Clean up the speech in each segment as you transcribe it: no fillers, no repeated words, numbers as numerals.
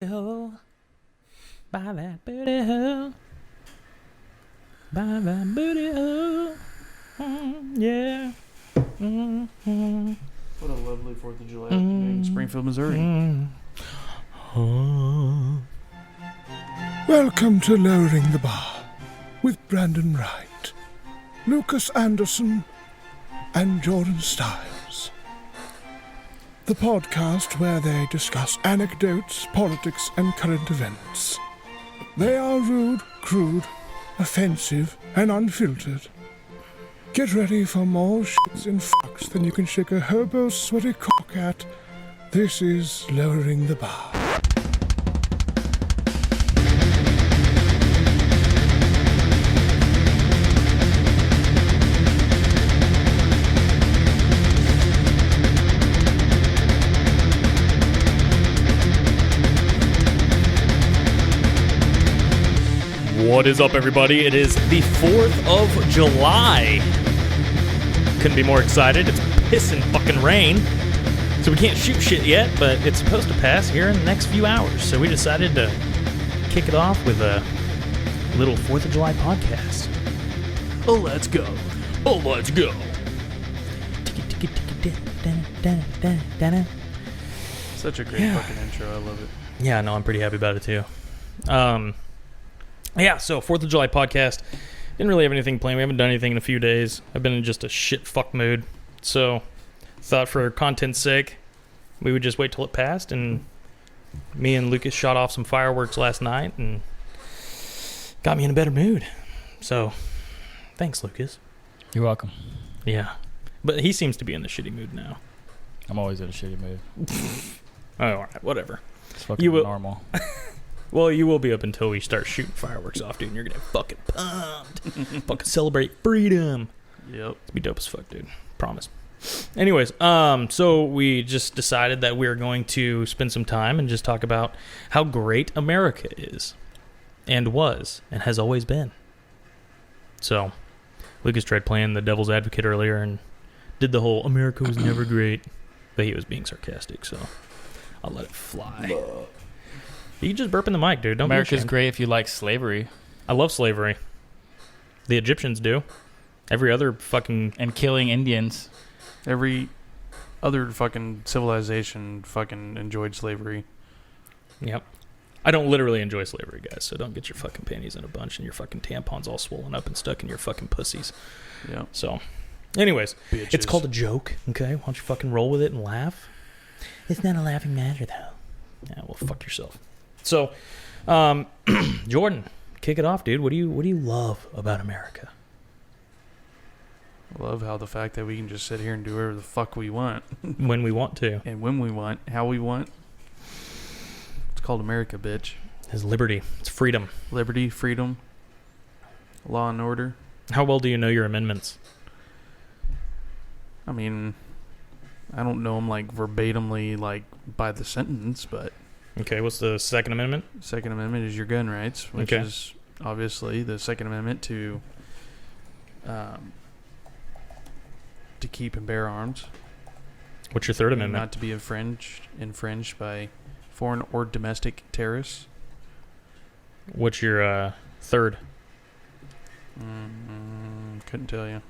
hole, by that booty hole, by that booty hole, yeah. What a lovely 4th of July afternoon in Springfield, Missouri. Welcome to Lowering the Bar with Brandon Wright, Lucas Anderson, and Jordan Stiles. The podcast where they discuss anecdotes, politics, and current events. They are rude, crude, offensive, and unfiltered. Get ready for more shits and fucks than you can shake a hobo's sweaty cock at. This is Lowering the Bar. What is up, everybody? It is the 4th of July. Couldn't be more excited. It's pissing fucking rain. So we can't shoot shit yet, but it's supposed to pass here in the next few hours. So we decided to kick it off with a little 4th of July podcast. Oh, let's go. Oh, let's go. Such a great fucking intro. I love it. Yeah, no, I'm pretty happy about it too. Yeah, so 4th of July podcast. Didn't really have anything planned. We haven't done anything in a few days. I've been in just a shit fuck mood. So thought for content's sake, we would just wait till it passed, and me and Lucas shot off some fireworks last night and got me in a better mood. So thanks, Lucas. You're welcome. Yeah. But he seems to be in the shitty mood now. I'm always in a shitty mood. Oh, all right, whatever. It's fucking normal. Well, you will be up until we start shooting fireworks off, dude, and you're going to get fucking pumped. Fucking celebrate freedom. Yep. It's be dope as fuck, dude. Promise. Anyways, so we just decided that we're going to spend some time and just talk about how great America is and was and has always been. So, Lucas tried playing the devil's advocate earlier and did the whole America was never great, but he was being sarcastic, so I'll let it fly. You can just burp in the mic, dude. Don't be America's ashamed. great if you like slavery. I love slavery. The Egyptians do. Every other fucking... And killing Indians. Every other fucking civilization fucking enjoyed slavery. Yep. I don't literally enjoy slavery, guys, so don't get your fucking panties in a bunch and your fucking tampons all swollen up and stuck in your fucking pussies. Yeah. So, anyways, Bitches. It's called a joke, okay? Why don't you fucking roll with it and laugh? It's not a laughing matter, though. Yeah, well, fuck yourself. So, Jordan, kick it off, dude. What do you love about America? I love how the fact that we can just sit here and do whatever the fuck we want. When we want to. And when we want, how we want. It's called America, bitch. It's liberty. It's freedom. Liberty, freedom, law and order. How well do you know your amendments? I mean, I don't know them like verbatimly like by the sentence, but... Okay, what's the Second Amendment? Second Amendment is your gun rights, which Okay. is obviously the Second Amendment to keep and bear arms. What's your Third And Amendment? not to be infringed by foreign or domestic terrorists. What's your third? Couldn't tell you.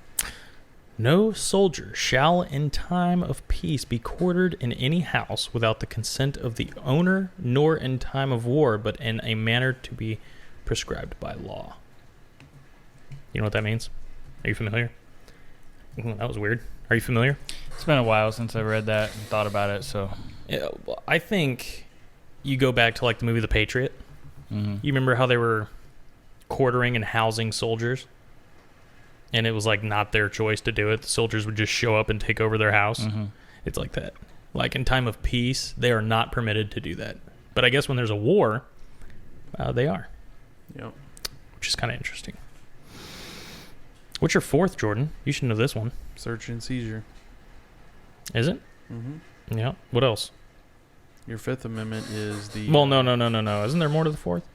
No soldier shall in time of peace be quartered in any house without the consent of the owner, nor in time of war, but in a manner to be prescribed by law. You know what that means? Are you familiar? That was weird. Are you familiar? It's been a while since I read that and thought about it, so... Yeah, well, I think you go back to like the movie The Patriot. Mm-hmm. You remember how they were quartering and housing soldiers? And it was like not their choice to do it. The soldiers would just show up and take over their house. Mm-hmm. It's like that. Like in time of peace, they are not permitted to do that. But I guess when there's a war, they are. Yep. Which is kind of interesting. What's your fourth, Jordan? You should know this one. Search and seizure. Is it? Mm-hmm. Yeah. What else? Your Fifth Amendment is the... Well, no. Isn't there more to the fourth?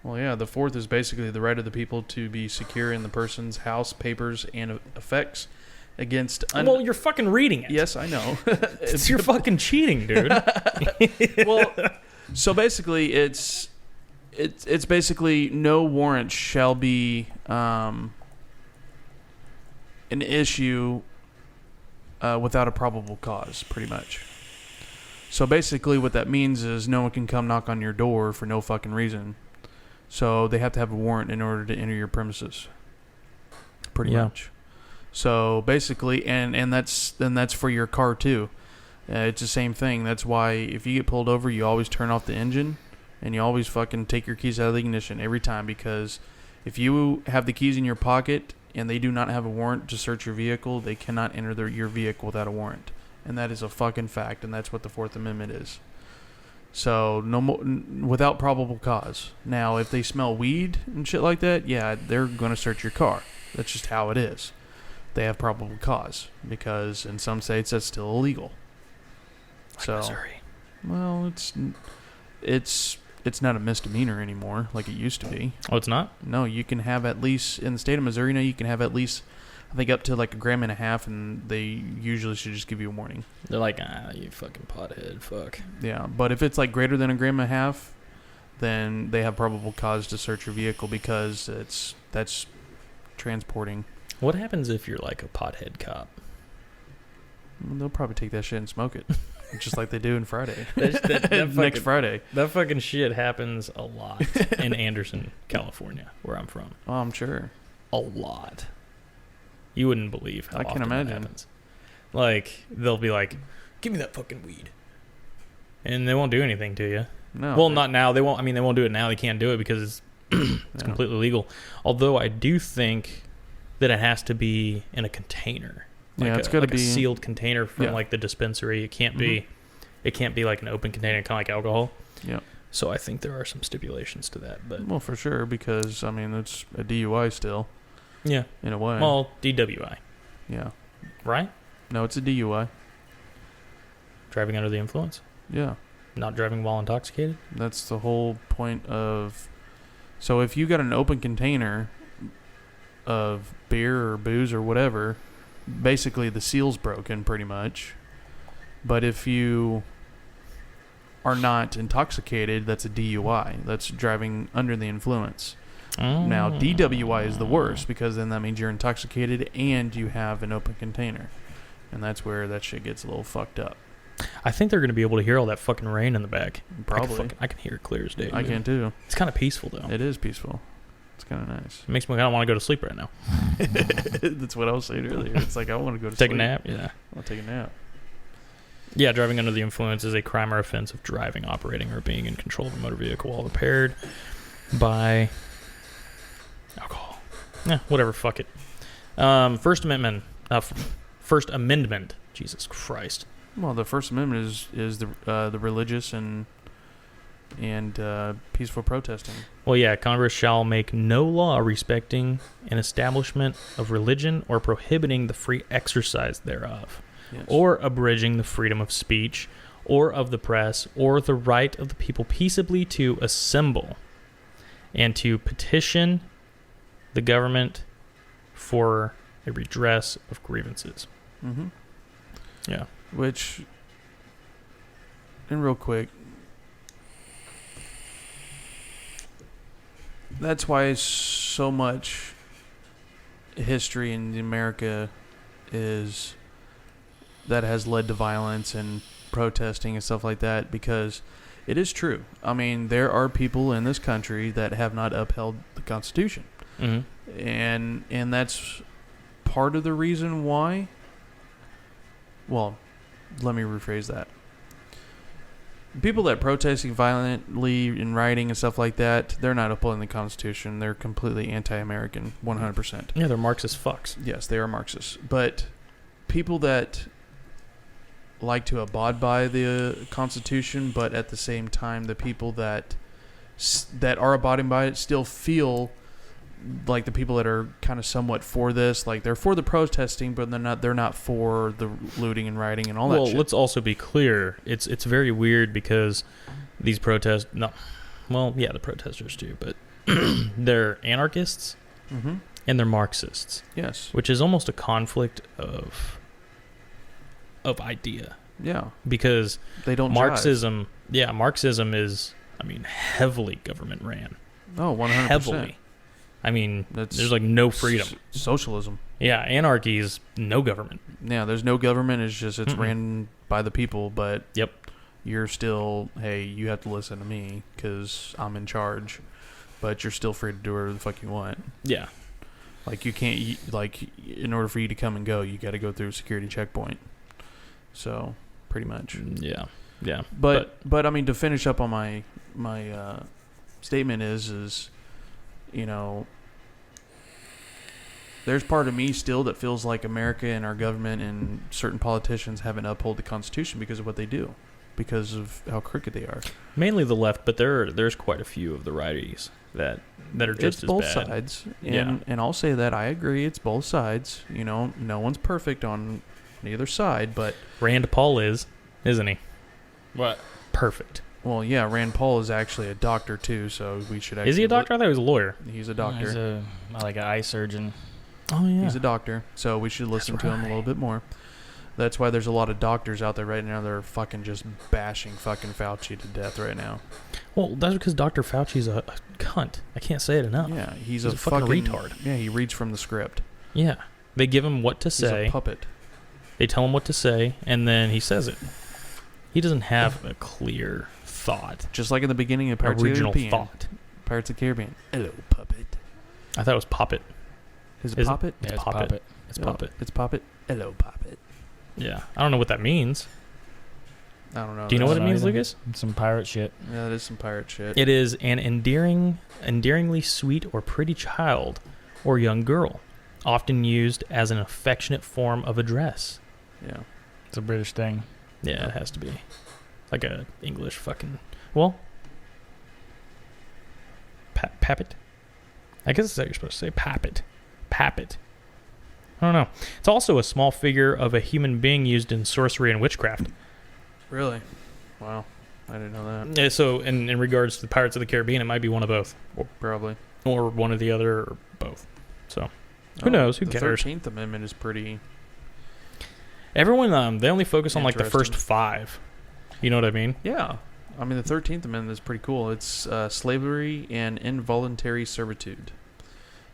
Well, yeah, the fourth is basically the right of the people to be secure in the person's house, papers, and effects against... Well, you're fucking reading it. Yes, I know. You're fucking cheating, dude. Well, So basically, it's basically no warrant shall be an issue without a probable cause, pretty much. So basically, what that means is no one can come knock on your door for no fucking reason. So they have to have a warrant in order to enter your premises. Pretty much. So basically, and that's for your car too. It's the same thing. That's why if you get pulled over, you always turn off the engine, and you always fucking take your keys out of the ignition every time, because if you have the keys in your pocket and they do not have a warrant to search your vehicle, they cannot enter your vehicle without a warrant. And that is a fucking fact, and that's what the Fourth Amendment is. So, no more, without probable cause. Now, if they smell weed and shit like that, yeah, they're going to search your car. That's just how it is. They have probable cause, because in some states that's still illegal. Like so, Missouri. well, it's not a misdemeanor anymore like it used to be. Oh, it's not? No, you can have at least, in the state of Missouri now, you can have at least, I think, up to like 1.5 grams, and they usually should just give you a warning. They're like, you fucking pothead, fuck. Yeah, but if it's like greater than 1.5 grams, then they have probable cause to search your vehicle, because that's transporting. What happens if you're like a pothead cop? They'll probably take that shit and smoke it, just like they do in Friday. That Next Friday. That fucking shit happens a lot in Anderson, California, where I'm from. Oh, I'm sure. A lot. You wouldn't believe how I can often imagine. that happens. Like, they'll be like, give me that fucking weed. And they won't do anything to you. No. Well, not now. They won't do it now. They can't do it because it's completely legal. Although I do think that it has to be in a container. Like it's got to be a sealed container from like the dispensary. It can't be like an open container, kind of like alcohol. Yeah. So I think there are some stipulations to that, but Well, for sure, because I mean it's a DUI still. yeah, In a way. well, DWI, Yeah. right? No, it's a DUI. Driving under the influence, Yeah. not driving while intoxicated. That's the whole point of. So if you got an open container of beer or booze or whatever, basically the seal's broken pretty much. But if you are not intoxicated, that's a DUI. That's driving under the influence. Now, DWI is the worst, because then that means you're intoxicated and you have an open container. And that's where that shit gets a little fucked up. I think they're going to be able to hear all that fucking rain in the back. Probably. I can hear it clear as day. I can too. It's kind of peaceful, though. It is peaceful. It's kind of nice. It makes me kind of want to go to sleep right now. That's what I was saying earlier. It's like I want to go to Take sleep. a nap? Yeah. I'll take a nap. Yeah, driving under the influence is a crime or offense of driving, operating, or being in control of a motor vehicle while impaired by alcohol. Yeah, whatever, fuck it. First Amendment. First Amendment. Jesus Christ. Well, the First Amendment is the religious and peaceful protesting. Well, yeah, Congress shall make no law respecting an establishment of religion or prohibiting the free exercise thereof, Yes. or abridging the freedom of speech, or of the press, or the right of the people peaceably to assemble and to petition the government for a redress of grievances. Mm-hmm. Yeah. Which, and real quick, that's why so much history in America is that has led to violence and protesting and stuff like that, because it is true. I mean, there are people in this country that have not upheld the Constitution. Mm-hmm. And that's part of the reason why. Well, let me rephrase that. People that protesting violently in writing and stuff like that, they're not upholding the Constitution. They're completely anti-American, 100%. Yeah, they're Marxist fucks. Yes, they are Marxists. But people that like to abide by the Constitution, but at the same time, the people that are abiding by it still feel like the people that are kind of somewhat for this, like they're for the protesting, but they're not for the looting and rioting and all that shit. Well, let's also be clear. It's very weird because these protests, the protesters too, but they're anarchists Mm-hmm. and they're Marxists. Yes. Which is almost a conflict of idea. Yeah. because They don't Marxism is, I mean, heavily government ran. jive. Oh, 100%. Heavily. I mean, there's like no freedom. Socialism. Yeah, anarchy is no government. Yeah, there's no government. It's just ran by the people, but Yep. you're still, hey, you have to listen to me because I'm in charge, but you're still free to do whatever the fuck you want. Yeah. Like, you can't, like, in order for you to come and go, you got to go through a security checkpoint. So, pretty much. Yeah. Yeah. But I mean, to finish up on my statement is, you know, there's part of me still that feels like America and our government and certain politicians haven't upheld the Constitution because of what they do, because of how crooked they are. mainly the left, but there's quite a few of the righties that are just It's as both bad. sides, Yeah. and I'll say that I agree. It's both sides. You know, no one's perfect on either side, but Rand Paul isn't he? What? Perfect. well, yeah, Rand Paul is actually a doctor too, so we should actually. Is he a doctor? I thought he was a lawyer. He's a doctor. He's like an eye surgeon. Oh yeah. He's a doctor, so we should listen to him a little bit more. That's why there's a lot of doctors out there right now that are fucking just bashing fucking Fauci to death right now. Well, that's because Dr. Fauci's a cunt. I can't say it enough. Yeah, he's a a fucking retard. Yeah, he reads from the script. Yeah. They give him what to He's say. a puppet. They tell him what to say, and then he says it. He doesn't have a clear thought. Just like in the beginning of Pirates of the Original Caribbean. thought. Pirates of the Caribbean. Hello, puppet. I thought it was Poppet. Is it Is it? puppet? Yeah, it's Poppet. Poppet. It's No, Poppet. It's puppet. Hello, puppet. Yeah. I don't know what that means. I don't know. Do you know what it That's means, not even- Lucas? Some pirate shit. Yeah, that is some pirate shit. It is an endearingly sweet or pretty child or young girl, often used as an affectionate form of address. Yeah. It's a British thing. Yeah, it has to be. Like a English fucking... Well... Pappet? I guess that's how you're supposed to say pappet. Pappet. I don't know. It's also a small figure of a human being used in sorcery and witchcraft. Really? Wow. I didn't know that. Yeah, so in regards to the Pirates of the Caribbean, it might be one of both. Probably. Or one or the other, or both. So, who knows? Who cares? The 13th Amendment is pretty... Everyone, they only focus on like the first Interesting. 5. You know what I mean? Yeah. I mean, the 13th Amendment is pretty cool. It's slavery and involuntary servitude.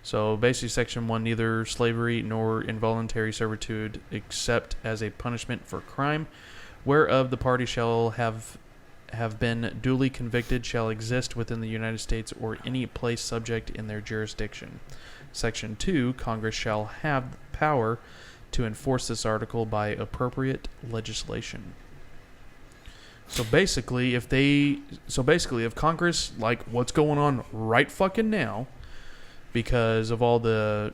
So basically, Section 1, neither slavery nor involuntary servitude except as a punishment for crime, whereof the party shall have been duly convicted, shall exist within the United States or any place subject in their jurisdiction. Section 2, Congress shall have the power to enforce this article by appropriate legislation. So basically, if Congress, like what's going on right fucking now, because of all the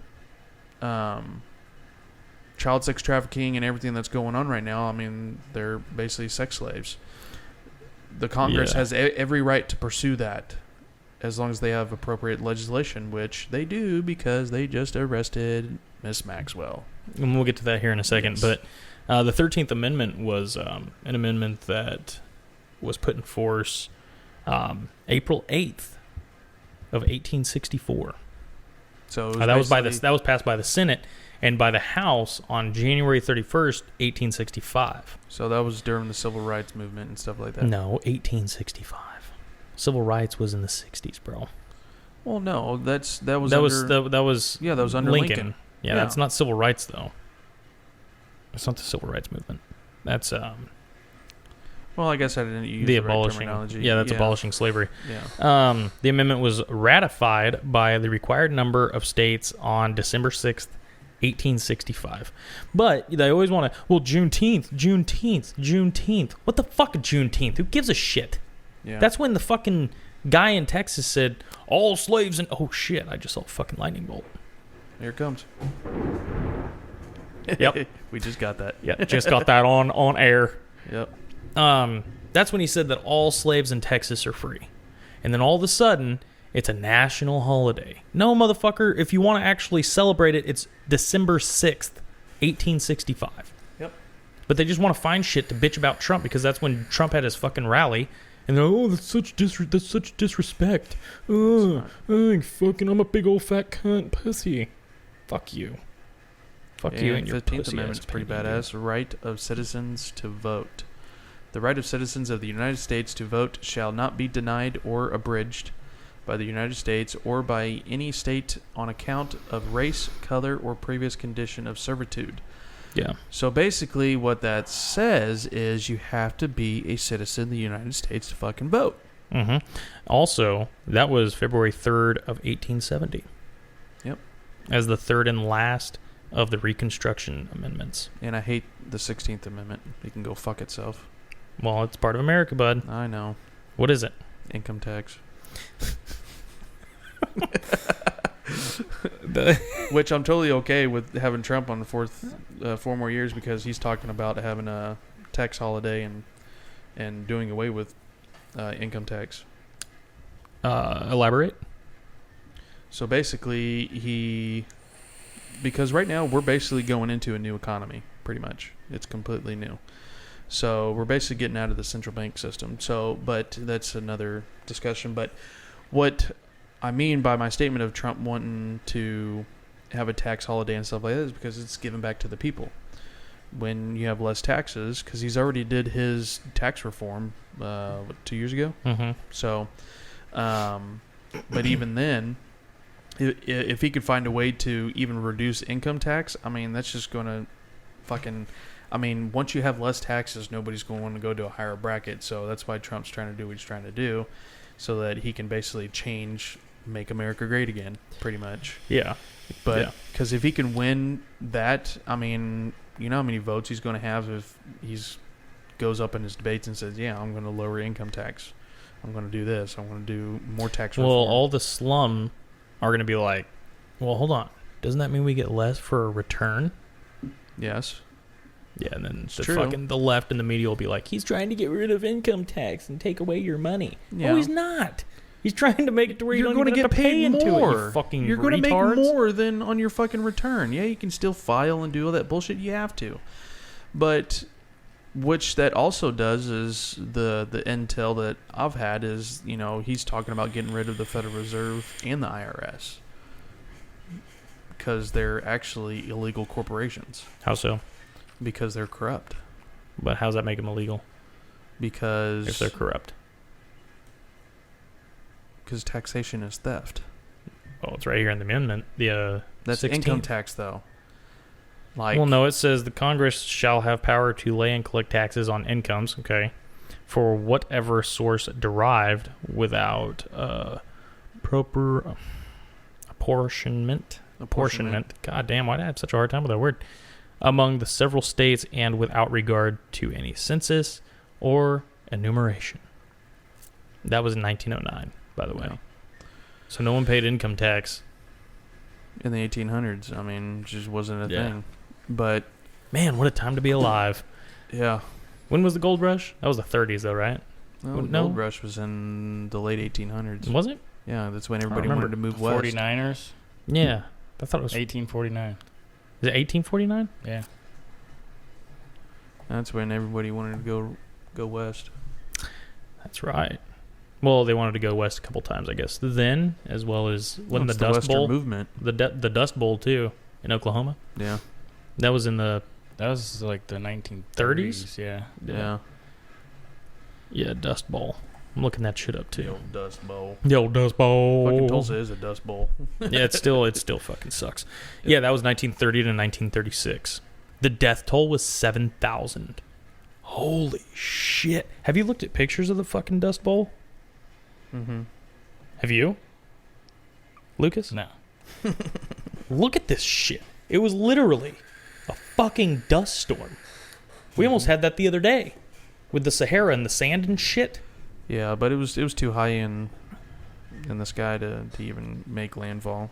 child sex trafficking and everything that's going on right now, I mean, they're basically sex slaves. The Congress has every right to pursue that as long as they have appropriate legislation, which they do because they just arrested Miss Maxwell. And we'll get to that here in a second. Yes. But the 13th Amendment was an amendment that was put in force April 8th of 1864. So That was passed by the Senate and by the House on January 31st, 1865. So that was during the Civil Rights Movement and stuff like that. No, 1865. Civil rights was in the 60s, bro. Well, no, that was under Lincoln. Yeah, that's not civil rights though. It's not the civil rights movement. That's Well, I guess I didn't use the the right abolishing. terminology. Yeah, that's abolishing slavery. Yeah. The amendment was ratified by the required number of states on December 6th, 1865. But they always want to, well, Juneteenth. What the fuck is Juneteenth? Who gives a shit? Yeah. That's when the fucking guy in Texas said, all slaves and... Oh, shit, I just saw a fucking lightning bolt. Here it comes. Yep. We just got that. Yeah, just got that on air. Yep. That's when he said that all slaves in Texas are free. And then all of a sudden, it's a national holiday. No, motherfucker, if you want to actually celebrate it, it's December 6th, 1865. Yep. But they just want to find shit to bitch about Trump because that's when Trump had his fucking rally. And they're, oh, that's such disrespect. Oh, fucking, I'm a big old fat cunt pussy. Fuck you. Fuck you and your 15th pussy Amendment's ass pretty painting, badass. Right of citizens to vote. The right of citizens of the United States to vote shall not be denied or abridged by the United States or by any state on account of race, color, or previous condition of servitude. Yeah. So basically what that says is you have to be a citizen of the United States to fucking vote. Mm-hmm. Also, that was February 3rd of 1870. Yep. As the third and last of the Reconstruction Amendments. And I hate the 16th Amendment. It can go fuck itself. Well, it's part of America, bud. I know. What is it? Income tax. Which I'm totally okay with having Trump on the 4 more years because he's talking about having a tax holiday and doing away with income tax. Elaborate? So basically because right now we're basically going into a new economy, pretty much. It's completely new. So we're basically getting out of the central bank system. So, but that's another discussion. But what I mean by my statement of Trump wanting to have a tax holiday and stuff like that is because it's given back to the people. When you have less taxes, because he's already did his tax reform 2 years ago. Mm-hmm. So, but even then, if he could find a way to even reduce income tax, I mean, that's just going to fucking... I mean, once you have less taxes, nobody's going to want to go to a higher bracket. So that's why Trump's trying to do what he's trying to do, so that he can basically make America great again, pretty much. Yeah. But because if he can win that, I mean, you know how many votes he's going to have if he goes up in his debates and says, yeah, I'm going to lower income tax. I'm going to do this. I'm going to do more tax reform. Well, all the slum are going to be like, well, hold on. Doesn't that mean we get less for a return? Yes. Yeah, and then true. the left and the media will be like, he's trying to get rid of income tax and take away your money. Yeah. No, he's not. He's trying to make it to where you You're don't even have to pay into it, you fucking You're going to make retards. more than on your fucking return. Yeah, you can still file and do all that bullshit. You have to. But which that also does is the intel that I've had is, you know, he's talking about getting rid of the Federal Reserve and the IRS because they're actually illegal corporations. How so? Because they're corrupt. But how does that make them illegal? Because If they're corrupt. Because taxation is theft. Oh, it's right here in the amendment. The That's 16th. income tax, though. Like, Well, no, it says the Congress shall have power to lay and collect taxes on incomes, okay, for whatever source derived without proper apportionment. God damn, why did I have such a hard time with that word? Among the several states and without regard to any census or enumeration. That was in 1909, by the way. Yeah. So no one paid income tax. in the 1800s. I mean, it just wasn't a Yeah. thing. But Man, what a time to be alive. yeah, When was the gold rush? That was the 30s, though, right? well, No. gold rush was in the late 1800s. Was it? Yeah, that's when everybody remember wanted to move west. 49ers, Yeah. I thought it was... 1849. Is it 1849? Yeah. That's when everybody wanted to go west. That's right. Well, they wanted to go west a couple times, I guess. Then, as well as when the It's Dust Western Bowl, movement. the Dust Bowl too, in Oklahoma. Yeah, That was in the That was like the 30s? 1930s. Yeah. yeah. Dust Bowl. I'm looking that shit up The too. old Dust Bowl. The old Dust Bowl. Fucking Tulsa is a Dust Bowl. Yeah, it still fucking sucks. Yeah, that was 1930 to 1936. The death toll was 7,000. Holy shit! Have you looked at pictures of the fucking Dust Bowl? Mm-hmm. Have you, Lucas? No. Look at this shit. It was literally a fucking dust storm. We almost had that the other day with the Sahara and the sand and shit. Yeah, but it was too high in the sky to even make landfall.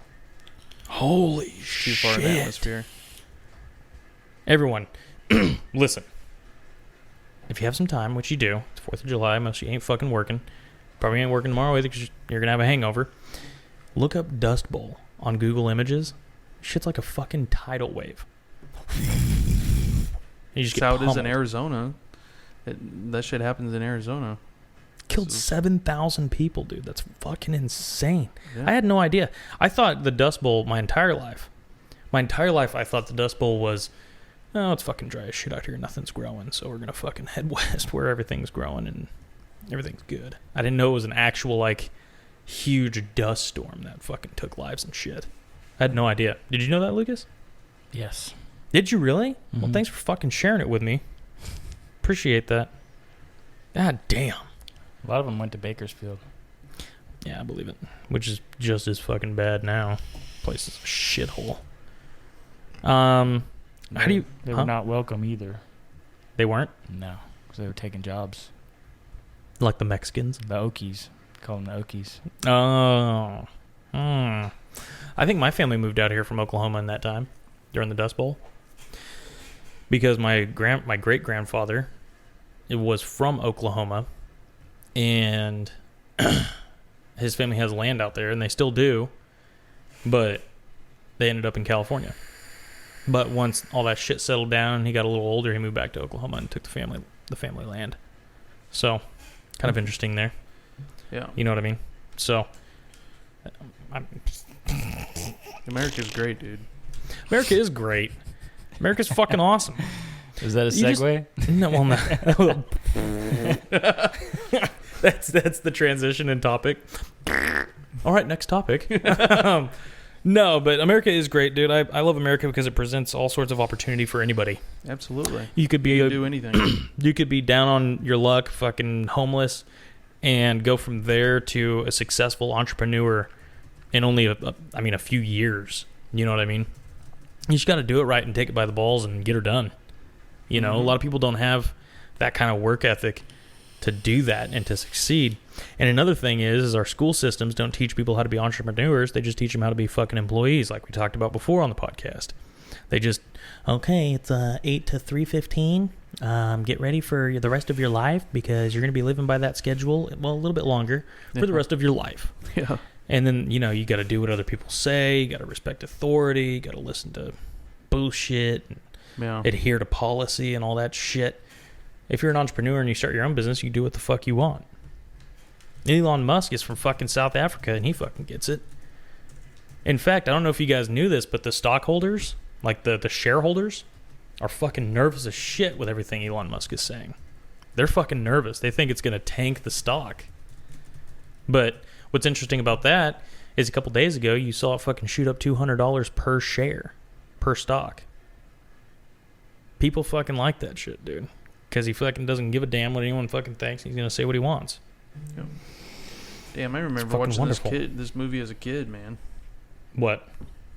Holy Too shit. far in the atmosphere. Everyone, listen. If you have some time, which you do, it's 4th of July, most of you ain't fucking working. Probably ain't working tomorrow either because you're going to have a hangover. Look up Dust Bowl on Google Images. Shit's like a fucking tidal wave. You just That's get how it is in pummeled. Arizona. That shit happens in Arizona. Killed 7,000 people, dude. That's fucking insane. Yeah. I had no idea. I thought the Dust Bowl my entire life My entire life, I thought the Dust Bowl was, oh, it's fucking dry as shit out here. Nothing's growing, so we're gonna fucking head west where everything's growing and everything's good. I didn't know it was an actual like huge dust storm that fucking took lives and shit. I had no idea. Did you know that, Lucas? Yes. Did you really? Mm-hmm. Well, thanks for fucking sharing it with me. Appreciate that. God damn. A lot of them went to Bakersfield. Yeah, I believe it. Which is just as fucking bad now. Place is a shithole. How do you... They were not welcome either. They weren't? No, because they were taking jobs. Like the Mexicans? The Okies. Call them the Okies. Oh. I think my family moved out here from Oklahoma in that time, during the Dust Bowl. Because my great-grandfather was from Oklahoma, and his family has land out there, and they still do, but they ended up in California. But once all that shit settled down and he got a little older, he moved back to Oklahoma and took the family land. So, kind of interesting there. Yeah. You know what I mean? So, America's great, dude. America is great. America's fucking awesome. Is that a segue? No, well, no. That's the transition in topic. All right, next topic. No, but America is great, dude. I love America because it presents all sorts of opportunity for anybody. Absolutely. You could do anything. You could be down on your luck, fucking homeless, and go from there to a successful entrepreneur in only a few years. You know what I mean? You just got to do it right and take it by the balls and get her done. You know, a lot of people don't have that kind of work ethic to do that and to succeed. And another thing is our school systems don't teach people how to be entrepreneurs. They just teach them how to be fucking employees, like we talked about before on the podcast. They just, okay, it's 8 to 3:15. Get ready for the rest of your life because you're going to be living by that schedule, well, a little bit longer, for the rest of your life. Yeah. And then, you know, you got to do what other people say. You got to respect authority. You got to listen to bullshit and adhere to policy and all that shit. If you're an entrepreneur and you start your own business, you do what the fuck you want. Elon Musk is from fucking South Africa, and he fucking gets it. In fact, I don't know if you guys knew this, but the stockholders, like the shareholders, are fucking nervous as shit with everything Elon Musk is saying. They're fucking nervous. They think it's going to tank the stock. But what's interesting about that is a couple days ago, you saw it fucking shoot up $200 per share, per stock. People fucking like that shit, dude. Because he fucking doesn't give a damn what anyone fucking thinks. He's going to say what he wants. Yep. Damn, I remember watching this movie as a kid, man. What?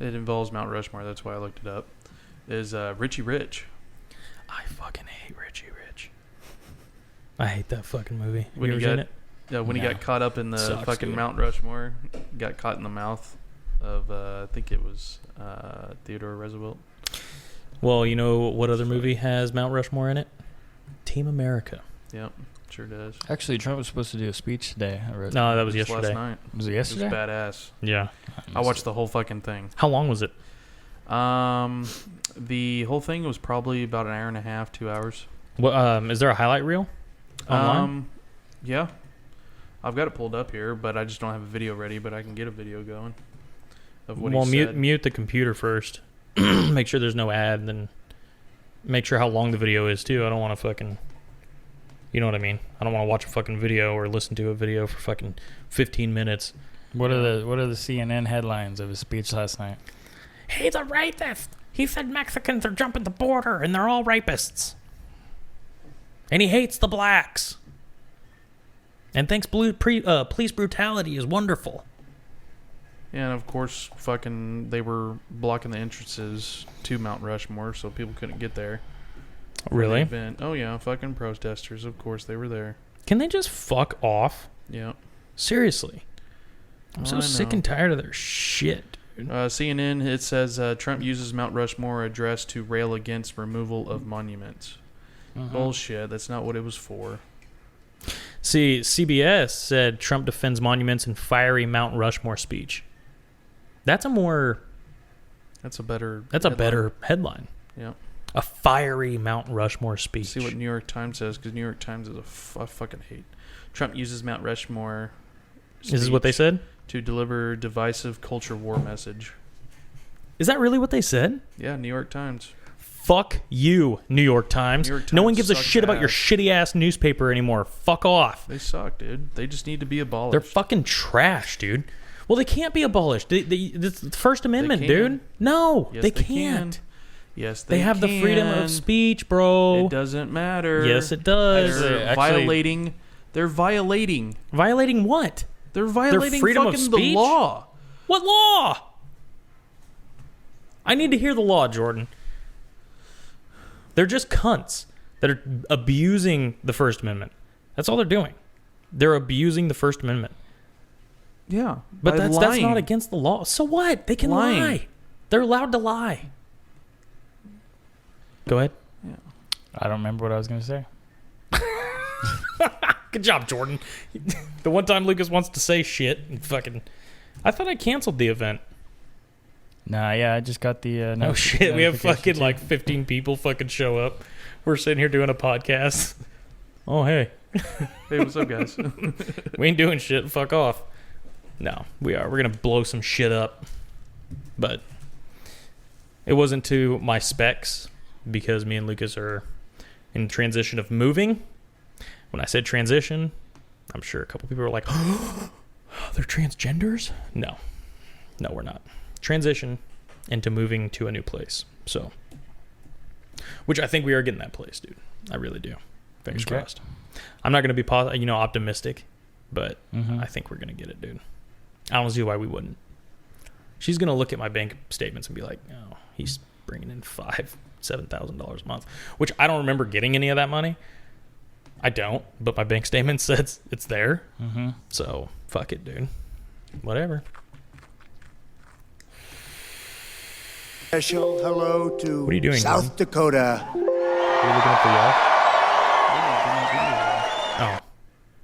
It involves Mount Rushmore. That's why I looked it up. Is Richie Rich. I fucking hate Richie Rich. I hate that fucking movie. When he got caught up in the fucking Mount Rushmore, got caught in the mouth of, I think it was Theodore Roosevelt. Well, you know what other movie has Mount Rushmore in it? Team America. Yep, sure does. Actually, Trump was supposed to do a speech today. No, that was yesterday. Last night. Was it yesterday? It was badass. Yeah. I watched the whole fucking thing. How long was it? The whole thing was probably about an hour and a half, 2 hours. Well, is there a highlight reel online? Yeah. I've got it pulled up here, but I just don't have a video ready, but I can get a video going of what he said. Mute the computer first. Make sure there's no ad, and then make sure how long the video is, too. I don't want to fucking... You know what I mean? I don't want to watch a fucking video or listen to a video for fucking 15 minutes. What are the CNN headlines of his speech last night? He's a rapist. He said Mexicans are jumping the border and they're all rapists. And he hates the blacks. And thinks police brutality is wonderful. Yeah, and of course, fucking, they were blocking the entrances to Mount Rushmore, so people couldn't get there. Really? Oh, yeah, fucking protesters, of course, they were there. Can they just fuck off? Yeah. Seriously. I'm so sick and tired of their shit, dude. CNN, it says Trump uses Mount Rushmore address to rail against removal of monuments. Bullshit, that's not what it was for. See, CBS said Trump defends monuments in fiery Mount Rushmore speech. That's a better headline. Yeah. A fiery Mount Rushmore speech. See what New York Times says, because New York Times is I fucking hate. Trump uses Mount Rushmore. Is this what they said? To deliver divisive culture war message. Is that really what they said? Yeah, New York Times. Fuck you, New York Times. New York No one Times gives a sucks shit about your ass. shitty ass newspaper anymore. Fuck off. They suck, dude. They just need to be abolished. They're fucking trash, dude. Well, they can't be abolished. The First Amendment, can. dude. No, Yes, they they can't. can. Yes, They have the freedom of speech, bro. It doesn't matter. Yes, it does. They're Actually- violating. They're violating. Violating what? They're violating freedom of fucking speech? the law. What law? I need to hear the law, Jordan. They're just cunts that are abusing the First Amendment. That's all they're doing. They're abusing the First Amendment. Yeah, But by that's lying. not against the law. So what? They can Lying. lie. They're allowed to lie. Go ahead. I don't remember what I was going to say. Good job, Jordan. The one time Lucas wants to say shit and fucking... I thought I canceled the event. Nah, yeah, I just got the... Oh shit, we have notification fucking too. like 15 people fucking show up. We're sitting here doing a podcast. Oh, hey. Hey, what's up, guys? We ain't doing shit. Fuck off. No, we are. We're going to blow some shit up. But it wasn't to my specs because me and Lucas are in transition of moving. When I said transition, I'm sure a couple people were like, oh, they're transgenders? No. No, we're not. Transition into moving to a new place. So, which I think we are getting that place, dude. I really do. Fingers Okay. crossed. I'm not going to be optimistic, but Mhm. I think we're going to get it, dude. I don't see why we wouldn't. She's going to look at my bank statements and be like, oh, he's bringing in $7,000 a month, which I don't remember getting any of that money. I don't, but my bank statement says it's there. Mhm. So, fuck it, dude. Whatever. Special hello to What are you doing, South Dakota. Are you looking up the y'all? Oh.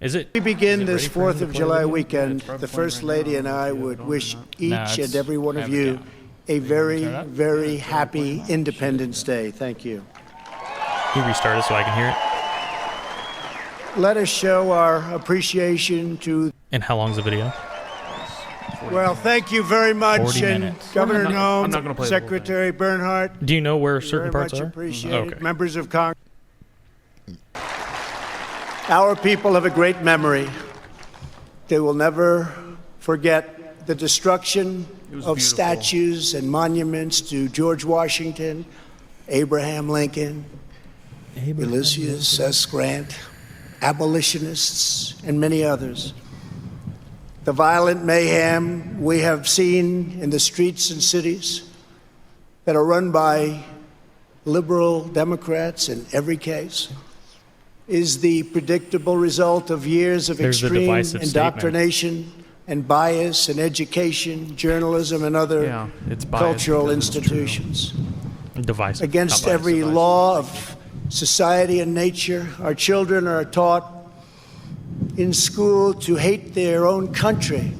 Is it? We begin Is it this ready for him 4th to of play July the video? weekend. it's right The before First right Lady now. and I Yeah, would don't wish know. each Nah, and it's- every one of have it you down. a very, Turn it up? very happy Independence Day. Thank you. Can you restart it so I can hear it? Let us show our appreciation to. And how long's the video? Well, thank you very much, 40 and minutes. Governor I'm Nome, not gonna play the whole thing. Secretary Bernhardt. Do you know where certain Very parts much are? appreciated. Okay. Members of Congress. Our people have a great memory. They will never forget the destruction was of beautiful. statues and monuments to George Washington, Abraham Lincoln, Ulysses S. Grant, abolitionists, and many others. The violent mayhem we have seen in the streets and cities that are run by liberal Democrats in every case is the predictable result of years of There's the extreme divisive indoctrination and bias in education, journalism, and other Yeah, it's biased cultural because it's true. institutions. Divisive. Against Not biased, every divisive. law of society and nature, our children are taught in school to hate their own country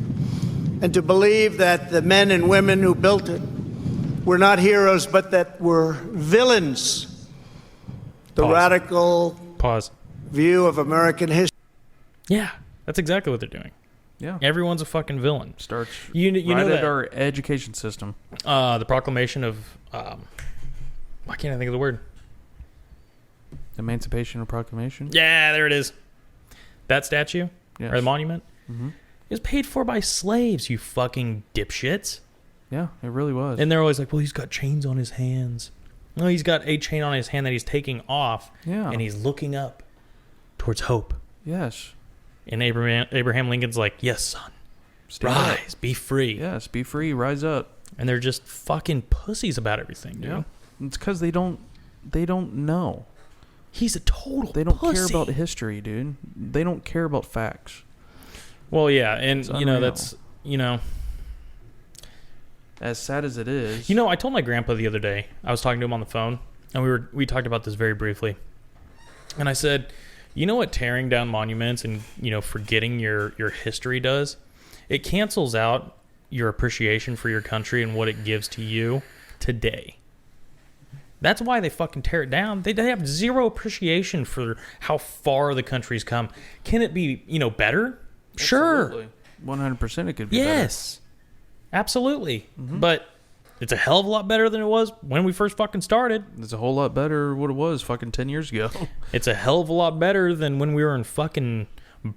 and to believe that the men and women who built it were not heroes but that were villains. The Pause. radical Pause. view of American history. Yeah, that's exactly what they're doing. Yeah, Everyone's a fucking villain. starts You right know at that our education system. the proclamation of why can't I think of the word? Emancipation Proclamation. Yeah, there it is. That statue Yes. or the monument Mhm. is paid for by slaves. You fucking dipshits. Yeah, it really was. And they're always like, "Well, he's got chains on his hands." No, he's got a chain on his hand that he's taking off, yeah, and he's looking up towards hope. yes, And Abraham Lincoln's like, "Yes, son, stand up. rise, be free." Yes, be free, rise up. And they're just fucking pussies about everything, dude. Yeah, it's because they don't know. He's a total They don't care pussy. about history, dude. They don't care about facts. Well, yeah, and It's you know unreal. that's As sad as it is. I told my grandpa the other day. I was talking to him on the phone, and we talked about this very briefly. And I said, "You know what tearing down monuments and forgetting your history does? It cancels out your appreciation for your country and what it gives to you today. That's why they fucking tear it down. They have zero appreciation for how far the country's come. Can it be better? Sure. 100% it could be Yes, absolutely. But It's a hell of a lot better than it was when we first fucking started. It's a whole lot better what it was fucking 10 years ago. It's a hell of a lot better than when we were in fucking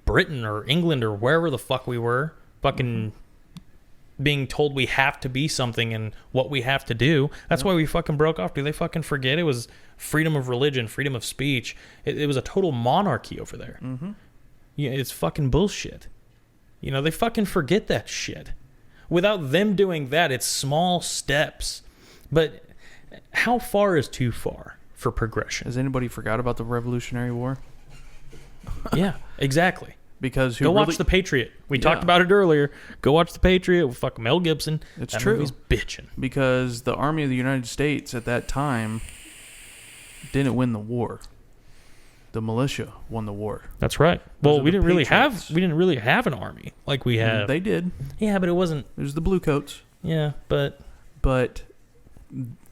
Britain or England or wherever the fuck we were. Fucking being told we have to be something and what we have to do. That's why we fucking broke off. Do they fucking forget it was freedom of religion, freedom of speech? It was a total monarchy over there. Mm-hmm. Yeah, it's fucking bullshit. You know, they fucking forget that shit. Without them doing that, it's small steps. But how far is too far for progression? Has anybody forgot about the Revolutionary War? Yeah, exactly. Because go watch The Patriot. We talked about it earlier. Go watch The Patriot with fucking Mel Gibson. It's that true. Movie's bitching. Because the Army of the United States at that time didn't win the war. The militia won the war. That's right. Well, we didn't really Patriots. have an army like we have. They did. Yeah, but it wasn't. It was the Bluecoats. Yeah, but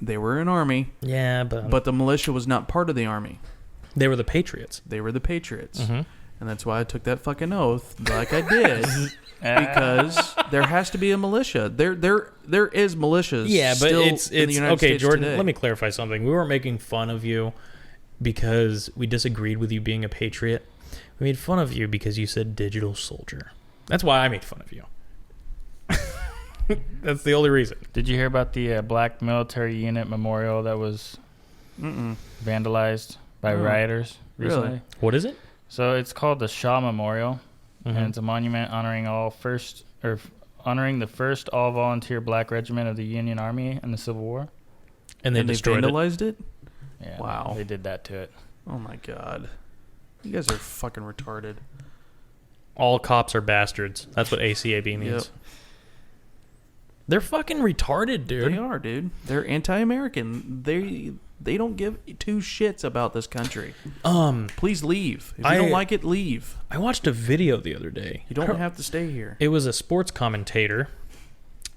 they were an army. Yeah, but the militia was not part of the army. They were the Patriots. They were the Patriots. Mm-hmm. And that's why I took that fucking oath like I did. Because there has to be a militia. There is militias. Yeah, but still it's in the United okay, States Jordan. today. Let me clarify something. We weren't making fun of you because we disagreed with you being a patriot. We made fun of you because you said digital soldier. That's why I made fun of you. That's the only reason. Did you hear about the black military unit memorial that was vandalized by rioters recently? Really? What is it? So it's called the Shaw Memorial, Mm-hmm. and it's a monument honoring the first all-volunteer black regiment of the Union Army in the Civil War. And they destroyed it. vandalized it? Yeah, Wow. they did that to it. Oh my god. You guys are fucking retarded. All cops are bastards. That's what ACAB means. Yep. They're fucking retarded, dude. They are, dude. They're anti-American. They don't give two shits about this country. Please leave. If you don't like it, leave. I watched a video the other day. You don't have to stay here. It was a sports commentator,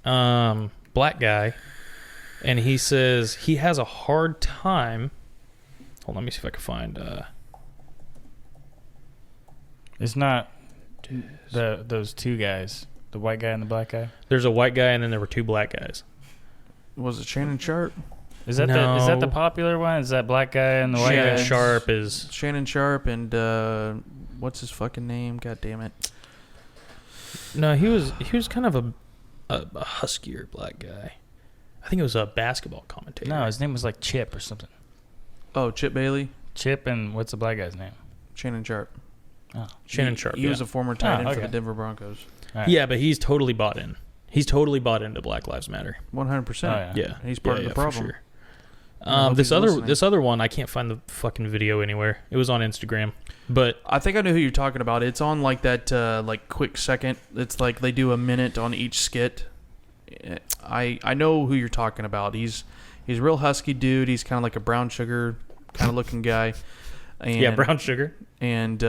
black guy, and he says he has a hard time. Hold on, let me see if I can find. It's not those two guys, the white guy and the black guy. There's a white guy, and then there were two black guys. Was it Shannon Sharp? Is that the popular one? Is that black guy and the white guy? Shannon Sharp is Shannon Sharp and what's his fucking name? God damn it. no. He was kind of a huskier black guy. I think it was a basketball commentator. No, his name was like Chip or something. Oh, Chip Bailey? Chip, and what's the black guy's name? Shannon Sharp. Oh. Shannon Sharp. He was a former tight end for okay. the Denver Broncos. Right. Yeah, but he's totally bought in. He's totally bought into Black Lives Matter. 100%. Oh, Yeah, He's part of the problem. For sure. This This other one, I can't find the fucking video anywhere. It was on Instagram, but I think I know who you're talking about. It's on like that like quick second. It's like they do a minute on each skit. I know who you're talking about. He's a real husky dude. He's kind of like a brown sugar kind of looking guy. And, yeah, brown sugar. And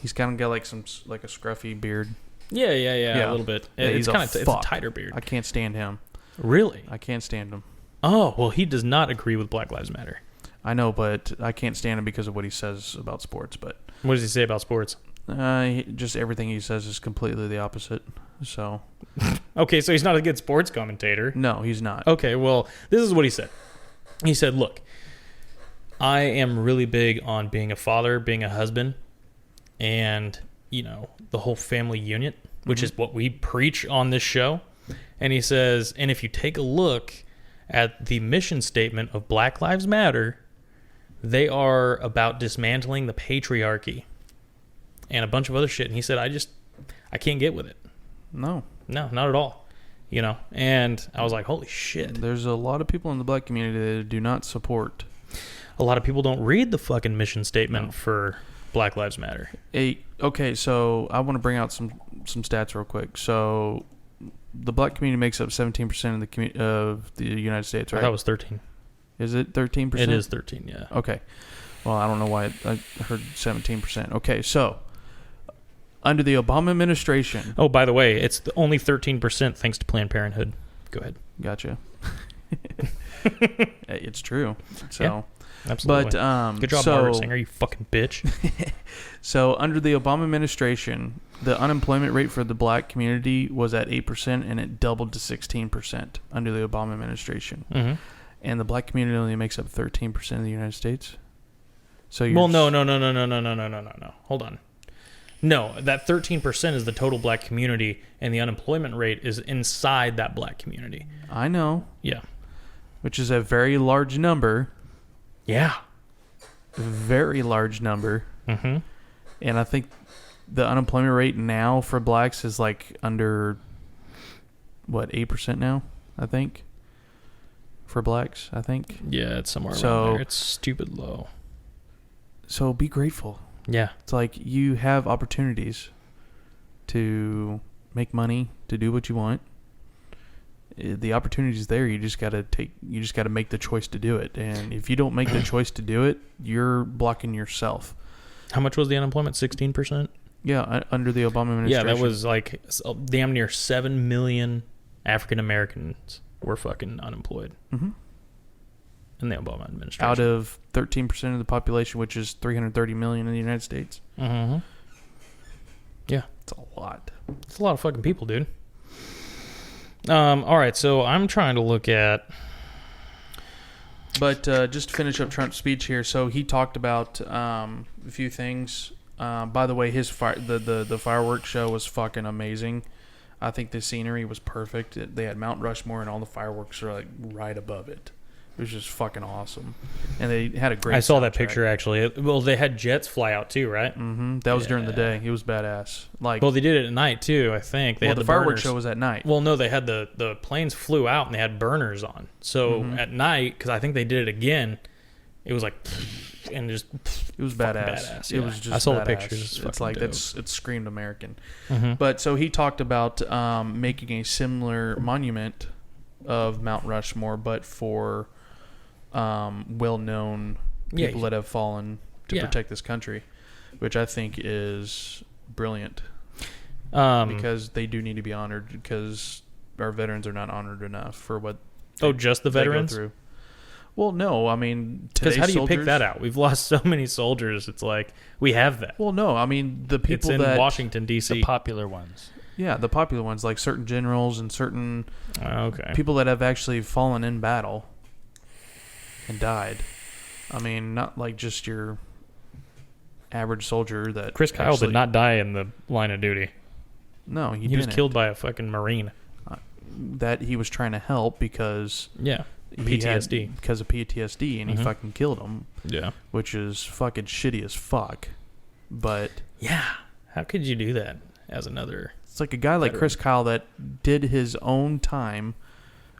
he's kind of got like a scruffy beard. Yeah, a little bit. Yeah, It's a tighter beard. I can't stand him. Really? I can't stand him. Oh, well, he does not agree with Black Lives Matter. I know, but I can't stand him because of what he says about sports. But What does he say about sports? just everything he says is completely the opposite. So Okay, so he's not a good sports commentator. no, he's not. Okay, well, this is what he said. He said, look, I am really big on being a father, being a husband, and, the whole family unit, which is what we preach on this show. And he says, and if you take a look at the mission statement of Black Lives Matter, they are about dismantling the patriarchy and a bunch of other shit. And he said, I can't get with it. No, not at all. And I was like, holy shit. there's a lot of people in the black community that do not support. A lot of people don't read the fucking mission statement for Black Lives Matter. Okay, so I want to bring out some stats real quick. So the black community makes up 17% of the United States, right? I thought it was 13. Is it 13%? It is 13, yeah. Okay. Well, I don't know why I heard 17%. Okay, so under the Obama administration. Oh, by the way, it's only 13% thanks to Planned Parenthood. Go ahead. Gotcha. It's true. So, Absolutely. But good job, Margaret Sanger, you fucking bitch. So under the Obama administration, the unemployment rate for the black community was at 8%, and it doubled to 16% under the Obama administration. Mm-hmm. And the black community only makes up 13% of the United States. So you're Well, no. Hold on. No, that 13% is the total black community, and the unemployment rate is inside that black community. I know. Yeah. Which is a very large number. Yeah. Very large number. Mm-hmm. And I think the unemployment rate now for blacks is like under, 8% now, I think? For blacks, I think. Yeah, it's somewhere around there. It's stupid low. So be grateful. Yeah. It's like you have opportunities to make money, to do what you want. The opportunity is there. You just got to make the choice to do it. And if you don't make the choice to do it, you're blocking yourself. How much was the unemployment? 16%? Yeah, under the Obama administration. Yeah, that was like damn near 7 million African Americans were fucking unemployed. Mm-hmm. In the Obama administration. Out of 13% of the population, which is 330 million in the United States. Mm-hmm. Yeah. It's a lot. It's a lot of fucking people, dude. All right, so I'm trying to look at... But just to finish up Trump's speech here, so he talked about a few things. By the way, his the fireworks show was fucking amazing. I think the scenery was perfect. They had Mount Rushmore, and all the fireworks are like right above it. It was just fucking awesome. And they had a great I saw soundtrack. that picture, actually. Well, they had jets fly out, too, right? Mm-hmm. That was during the day. It was badass. Like, well, they did it at night, too, I think. They had the the fireworks burners. show was at night. Well, no, they had the planes flew out, and they had burners on. So at night, because I think they did it again, it was like... And just... It was badass. Yeah. It was just I saw badass. the pictures. It's like, it screamed American. Mm-hmm. But so he talked about making a similar monument of Mount Rushmore, but for... well-known people that have fallen to protect this country, which I think is brilliant because they do need to be honored because our veterans are not honored enough for what just the veterans? They go through. Well, no, I mean, because how do you pick that out? We've lost so many soldiers. It's like we have that. Well, no, I mean the people it's in that Washington D.C. The popular ones. Yeah, the popular ones like certain generals and certain people that have actually fallen in battle and died. I mean, not like just your average soldier that... Chris Kyle did not die in the line of duty. No, he was killed by a fucking Marine. That he was trying to help because... Yeah, PTSD. Because of PTSD, and he fucking killed him. Yeah. Which is fucking shitty as fuck. But... Yeah. How could you do that as another... It's like a guy like Chris Kyle that did his own time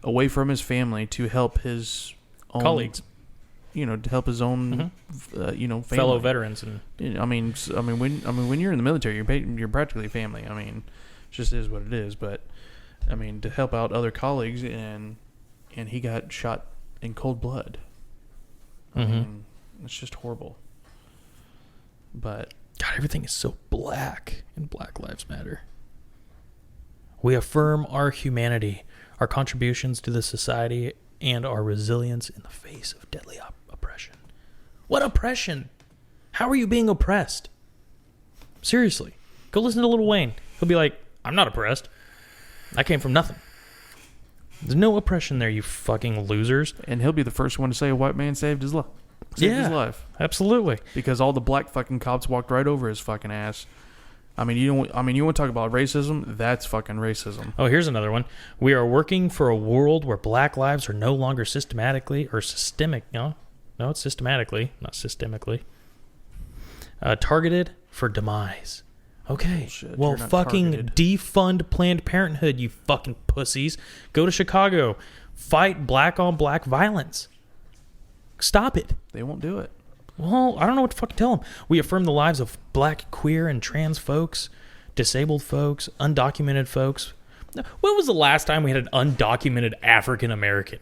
away from his family to help his... colleagues, to help his own, family. Fellow veterans, and when you're in the military, you're practically family. I mean, it just is what it is. But I mean, to help out other colleagues, and he got shot in cold blood. I mean, it's just horrible. But God, everything is so black in Black Lives Matter. We affirm our humanity, our contributions to the society, and our resilience in the face of deadly oppression. What oppression? How are you being oppressed? Seriously. Go listen to Lil Wayne. He'll be like, I'm not oppressed. I came from nothing. There's no oppression there, you fucking losers. And he'll be the first one to say a white man saved his life. His life. Absolutely. Because all the black fucking cops walked right over his fucking ass. You want to talk about racism? That's fucking racism. Oh, here's another one. We are working for a world where black lives are no longer systematically or systemic. No, it's systematically, not systemically. Targeted for demise. Okay. Bullshit. Well, fucking targeted. defund Planned Parenthood, you fucking pussies. Go to Chicago. Fight black on black violence. Stop it. They won't do it. Well, I don't know what to fucking tell them. We affirm the lives of black, queer, and trans folks, disabled folks, undocumented folks. When was the last time we had an undocumented African American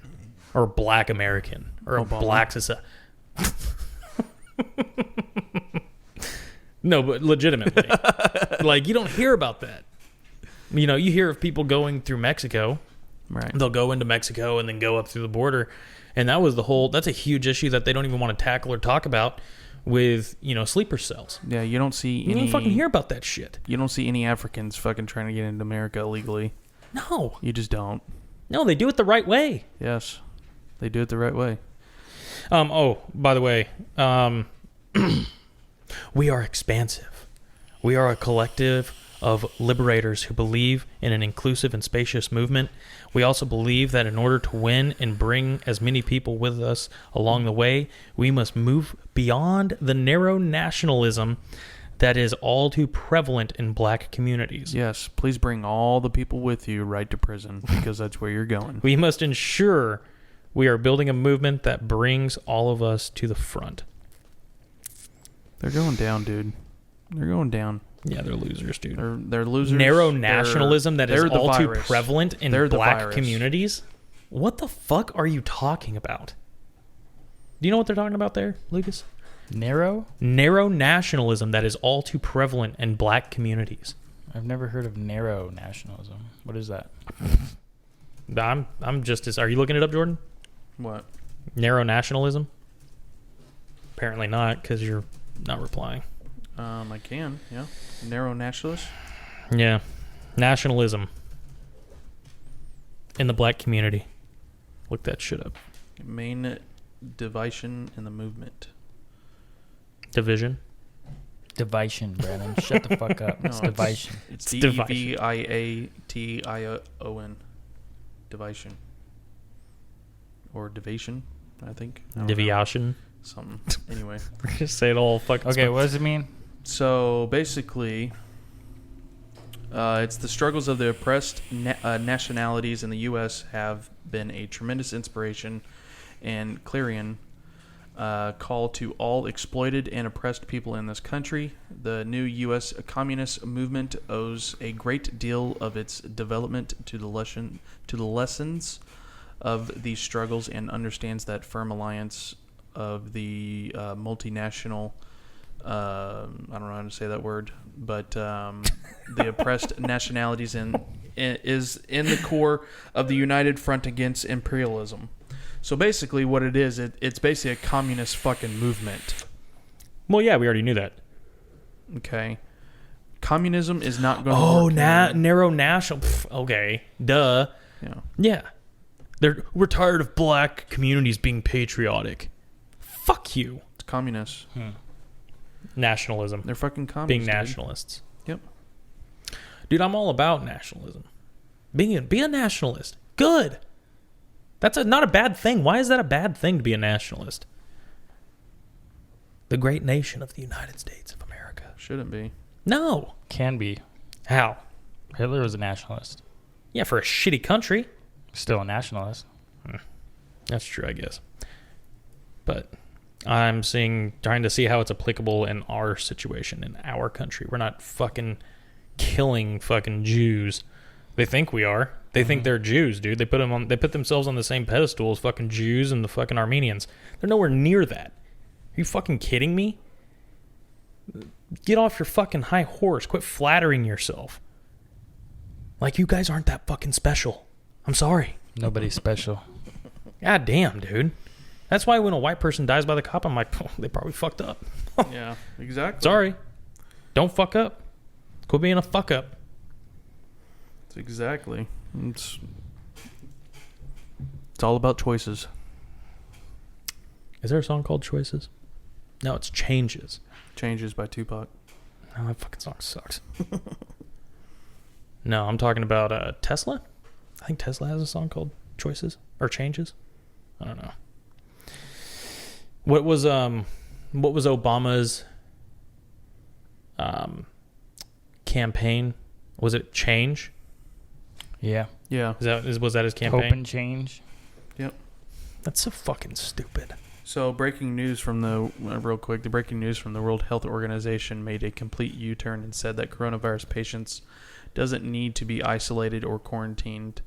or black American or a black society? No, but legitimately. Like, you don't hear about that. You hear of people going through Mexico Right. They'll go into Mexico and then go up through the border. And that's a huge issue that they don't even want to tackle or talk about with, sleeper cells. Yeah, you don't see You don't fucking hear about that shit. You don't see any Africans fucking trying to get into America illegally. No. You just don't. No, they do it the right way. Yes. They do it the right way. By the way, we are expansive. We are a collective of liberators who believe in an inclusive and spacious movement. We also believe that in order to win and bring as many people with us along the way, we must move beyond the narrow nationalism that is all too prevalent in black communities. Yes, please bring all the people with you right to prison, because that's where you're going. We must ensure we are building a movement that brings all of us to the front. They're going down, dude. They're going down. Yeah, they're losers, dude. They're losers. Narrow nationalism that is all too virus. prevalent in They're black communities? What the fuck are you talking about? Do you know what they're talking about there, Lucas? Narrow Nationalism that is all too prevalent in black communities. I've never heard of narrow nationalism. What is that? I'm just as... Are you looking it up, Jordan? What? Narrow nationalism? Apparently not, because you're not replying. I can, yeah. Narrow nationalist? Yeah. Nationalism in the black community. Look that shit up. Main division in the movement. Division? Division, Brandon. Shut the fuck up. It's No, division. It's division. Deviation. Division. Or division, I think. I don't know. Deviation? Something. Anyway. Just say it all fucking... Okay, what does it mean? So basically, it's the struggles of the oppressed nationalities in the U.S. have been a tremendous inspiration and clarion call to all exploited and oppressed people in this country. The new U.S. communist movement owes a great deal of its development to the lessons of these struggles and understands that firm alliance of the multinational. I don't know how to say that word, but the oppressed nationalities is in the core of the united front against imperialism. So basically what it is, it's basically a communist fucking movement. Well, yeah, we already knew that. Okay. Communism is not going to work. Narrow national... okay, duh. Yeah. We're tired of black communities being patriotic. Fuck you. It's communist. Nationalism. They're fucking communists. Being nationalists. Yep. Dude, I'm all about nationalism. Be a nationalist. Good. That's not a bad thing. Why is that a bad thing to be a nationalist? The great nation of the United States of America. Shouldn't be. No. Can be. How? Hitler was a nationalist. Yeah, for a shitty country. Still a nationalist. That's true, I guess. But I'm trying to see how it's applicable in our situation, in our country. We're not fucking killing fucking Jews. They think we are. They think they're Jews, dude. They put themselves on the same pedestal as fucking Jews and the fucking Armenians. They're nowhere near that. Are you fucking kidding me? Get off your fucking high horse. Quit flattering yourself. Like, you guys aren't that fucking special. I'm sorry. Nobody's special. God damn, dude. That's why when a white person dies by the cop, I'm like, oh, they probably fucked up. Yeah, exactly. Sorry. Don't fuck up. Quit being a fuck up. Exactly. It's all about choices. Is there a song called Choices? No, it's Changes. Changes by Tupac. No, that fucking song sucks. No, I'm talking about Tesla. I think Tesla has a song called Choices or Changes. I don't know. What was Obama's campaign? Was it Change? Yeah. Yeah. Was that his campaign? Hope and change. Yep. That's so fucking stupid. So breaking news from the breaking news from the World Health Organization made a complete U-turn and said that coronavirus patients doesn't need to be isolated or quarantined,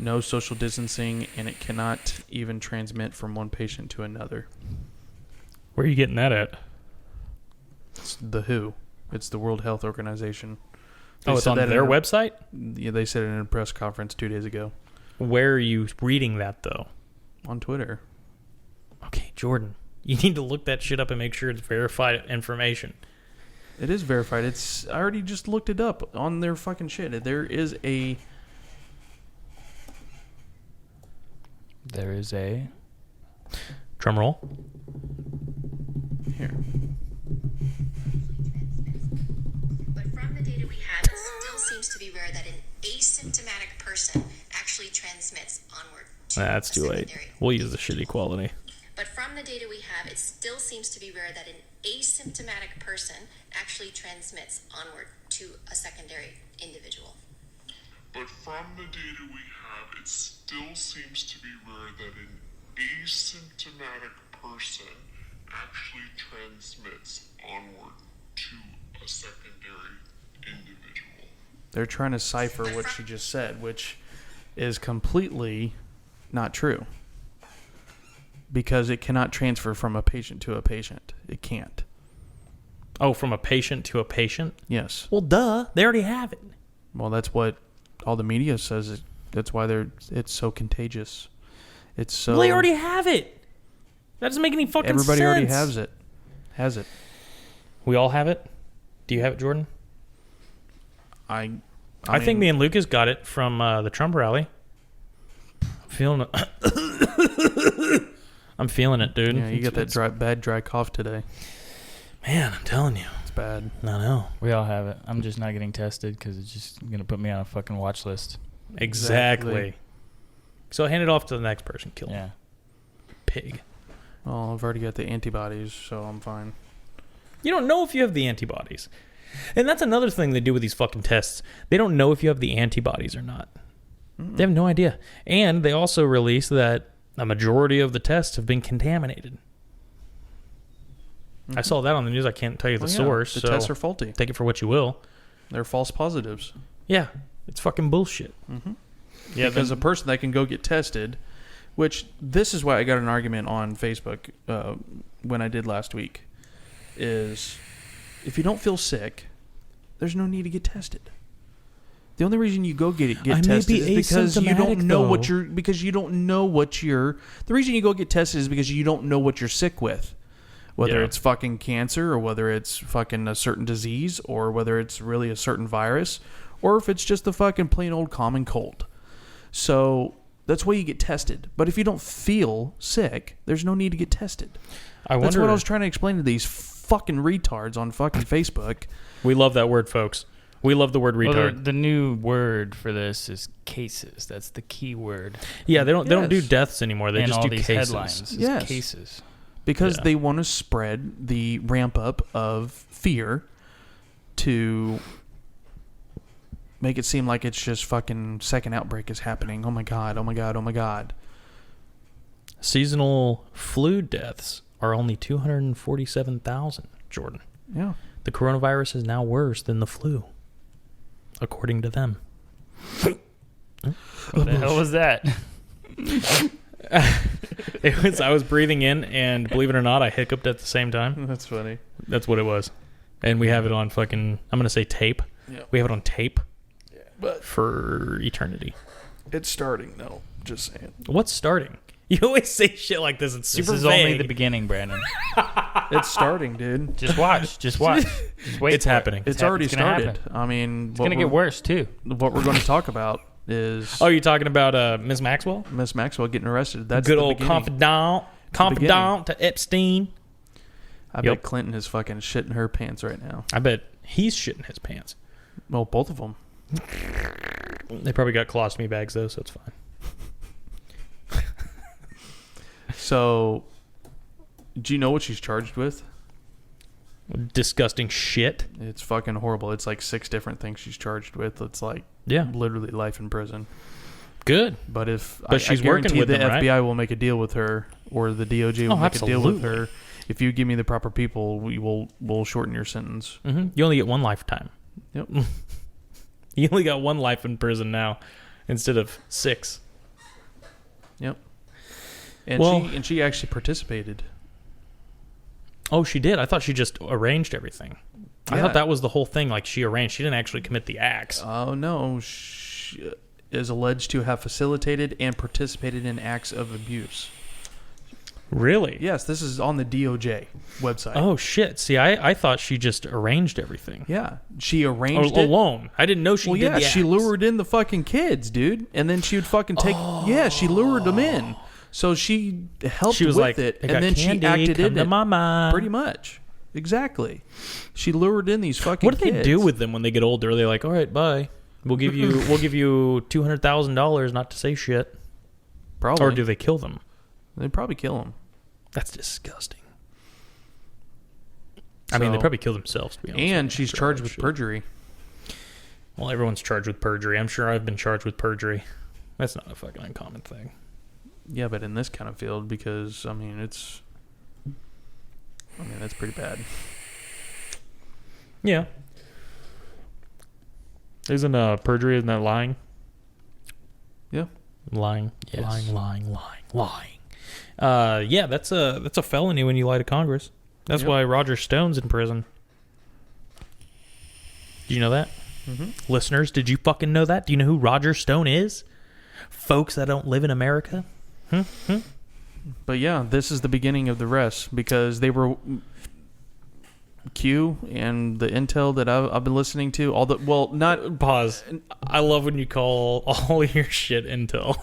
no social distancing, and it cannot even transmit from one patient to another. Where are you getting that at? It's the WHO. It's the World Health Organization. It's on their website? Yeah, they said it in a press conference 2 days ago. Where are you reading that, though? On Twitter. Okay, Jordan, you need to look that shit up and make sure it's verified information. It is verified. I already just looked it up on their fucking shit. There is a drum roll. Here. But from the data we have, it still seems to be rare that an asymptomatic person actually transmits onward to That's too late. We'll use the shitty quality. But from the data we have, it still seems to be rare that an asymptomatic person actually transmits onward to a secondary individual. But from the data we have, it still seems to be rare that an asymptomatic person actually transmits onward to a secondary individual. They're trying to cipher what she just said, which is completely not true. Because it cannot transfer from a patient to a patient. It can't. Oh, from a patient to a patient? Yes. Well, duh. They already have it. Well, that's what all the media says. That's why it's so contagious. It's so. Well, they already have it. That doesn't make any fucking sense. Everybody already has it. Has it. We all have it? Do you have it, Jordan? I think me and Lucas got it from the Trump rally. I'm feeling it. I'm feeling it, dude. Yeah, you got that bad dry cough today. Man, I'm telling you. It's bad. I know. We all have it. I'm just not getting tested because it's just going to put me on a fucking watch list. Exactly. So hand it off to the next person. Kill him. Yeah. Pig. Well, I've already got the antibodies, so I'm fine. You don't know if you have the antibodies. And that's another thing they do with these fucking tests. They don't know if you have the antibodies or not. They have no idea. And they also release that a majority of the tests have been contaminated. I saw that on the news. I can't tell you the source. The so tests are faulty. Take it for what you will. They're false positives. Yeah. It's fucking bullshit. Mm-hmm. Yeah, because a person that can go get tested, which this is why I got an argument on Facebook when I did last week, is if you don't feel sick, there's no need to get tested. The only reason you go get tested is because you don't know what you're. Because you don't know what you're. The reason you go get tested is because you don't know what you're sick with, whether it's fucking cancer or whether it's fucking a certain disease or whether it's really a certain virus or if it's just a fucking plain old common cold. So that's why you get tested. But if you don't feel sick, there's no need to get tested. That's what I was trying to explain to these fucking retards on fucking Facebook. We love that word, folks. We love the word retard. Well, the new word for this is cases. That's the key word. Yeah, they don't do deaths anymore. They just do cases. Headlines is cases. Because they want to spread the ramp up of fear to make it seem like it's just fucking second outbreak is happening. Oh my god, oh my god, oh my god. Seasonal flu deaths are only 247,000, Jordan. Yeah. The coronavirus is now worse than the flu, according to them. What the hell was that? I was breathing in, and believe it or not, I hiccuped at the same time. That's funny. That's what it was. And we have it on fucking, I'm going to say tape. Yeah. We have it on tape. Yeah. But for eternity. It's starting, though. Just saying. What's starting? You always say shit like this. It's super vague. This is only the beginning, Brandon. It's starting, dude. Just watch. Just wait. It's happening. It's already started. I mean, it's going to get worse, too. What we're going to talk about is... Oh, you're talking about Ms. Maxwell? Miss Maxwell getting arrested. That's good old confidant to Epstein. I bet Clinton is fucking shitting her pants right now. I bet he's shitting his pants. Well, both of them. They probably got colostomy bags, though, so it's fine. So, do you know what she's charged with? Disgusting shit. It's fucking horrible. It's like 6 different things she's charged with. It's like literally life in prison. Good. But she's working with the them, FBI will make a deal with her, or the DOJ will make a deal with her. If you give me the proper people, we'll shorten your sentence. Mm-hmm. You only get 1 lifetime. Yep. You only got 1 life in prison now instead of 6. Yep. And she actually participated. Oh, she did? I thought she just arranged everything. Yeah. I thought that was the whole thing. Like, she arranged. She didn't actually commit the acts. Oh, no. is alleged to have facilitated and participated in acts of abuse. Really? Yes, this is on the DOJ website. Oh, shit. See, I thought she just arranged everything. Yeah, she arranged it alone. I didn't know she did the she acts. lured in the fucking kids, dude. And then she would fucking take... Yeah, she lured them in. So she helped She was with like, it. "I And got then candy, she acted come in to it. mama." Pretty much. Exactly. She lured in these fucking What do kids. they do with them when they get older? Are they like, all right, bye. We'll give you $200,000 not to say shit. Probably. Or do they kill them? They'd probably kill them. That's disgusting. I mean, they probably kill themselves, to be honest. And she's charged with perjury. Well, everyone's charged with perjury. I'm sure I've been charged with perjury. That's not a fucking uncommon thing. Yeah, but in this kind of field, because, I mean, that's pretty bad. Yeah. Isn't perjury, isn't that lying? Yeah. Lying. Yes. Lying. Yeah, that's a felony when you lie to Congress. That's why Roger Stone's in prison. Do you know that? Mm-hmm. Listeners, did you fucking know that? Do you know who Roger Stone is? Folks that don't live in America? But yeah, this is the beginning of the rest, because they were... Q and the intel that I've been listening to, not... Pause. I love when you call all your shit intel.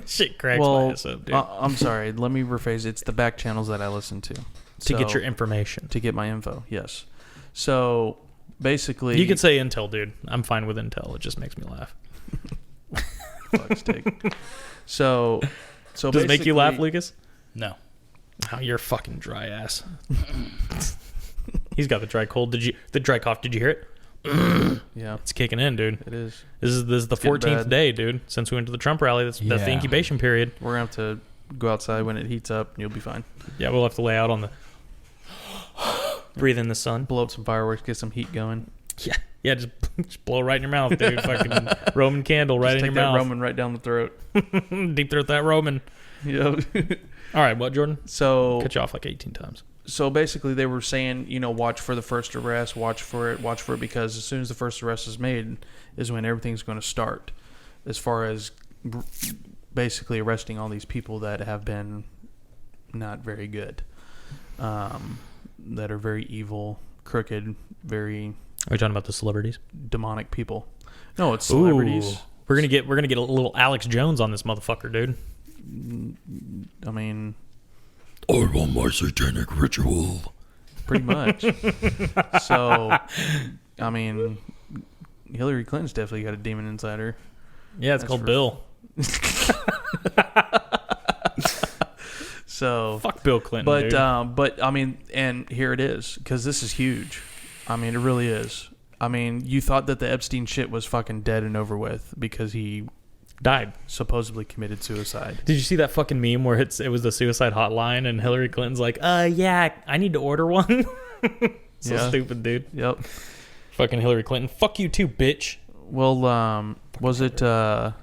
Shit cracks my ass up, dude. I'm sorry. Let me rephrase. It's the back channels that I listen to. To get your information. To get my info, yes. So, basically... You can say intel, dude. I'm fine with intel. It just makes me laugh. Fuck's take. So Does it make you laugh, basically- Lucas? No. Oh, you're a fucking dry ass. He's got the dry cold. The dry cough? Did you hear it? Yeah, It's kicking in, dude. it is. This is the getting 14th bad. day, dude, since we went to the Trump rally. That's the incubation period. We're going to have to go outside when it heats up, and you'll be fine. Yeah, we'll have to lay out on the... Breathe in the sun. Blow up some fireworks, get some heat going. Yeah, just blow it right in your mouth, dude. Fucking Roman candle right Just in take your that mouth. Roman right down the throat. Deep throat that Roman. Yep. All right, what, Jordan? So... Cut you off like 18 times. So basically, they were saying, watch for the first arrest, watch for it, because as soon as the first arrest is made, is when everything's going to start. As far as basically arresting all these people that have been not very good, that are very evil, crooked, very Are you talking about the celebrities? demonic people. No, it's celebrities. Ooh. We're gonna get a little Alex Jones on this motherfucker, dude. I mean, I want my satanic ritual. pretty much. So, I mean, Hillary Clinton's definitely got a demon inside her. Yeah, it's That's called for- Bill. So, Fuck Bill Clinton, but dude. but I mean, and here it is, because this is huge. I mean, it really is. I mean, you thought that the Epstein shit was fucking dead and over with because he Died. supposedly committed suicide. Did you see that fucking meme where it was the suicide hotline and Hillary Clinton's like, yeah, I need to order one? So Yeah. stupid, dude. Yep. Fucking Hillary Clinton. Fuck you too, bitch. Well, was it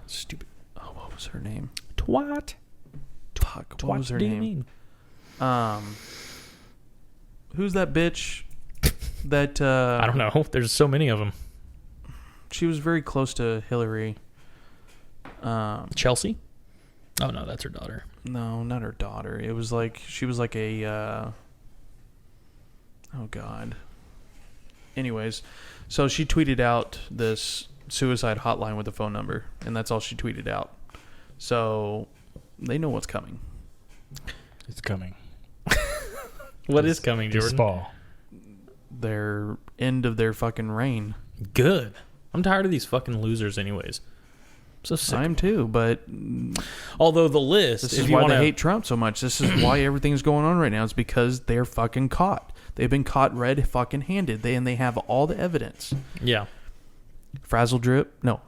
Stupid. oh, what was her name? Twat. Fuck, what was her do you name? mean? Who's that bitch? That I don't know. There's so many of them. she was very close to Hillary. Chelsea? Oh, no, that's her daughter. No, not her daughter. It was like she was like a oh god. Anyways, so she tweeted out this suicide hotline with a phone number, and that's all she tweeted out. So they know what's coming. It's coming. What is coming, This Jordan? fall. Their end of their fucking reign. Good. I'm tired of these fucking losers anyways. So sick. I'm too, but Although the list, this if is you why want they to hate Trump so much. This is why everything's going on right now. It's because they're fucking caught. They've been caught red fucking handed. And they have all the evidence. Yeah. Frazzle drip. No.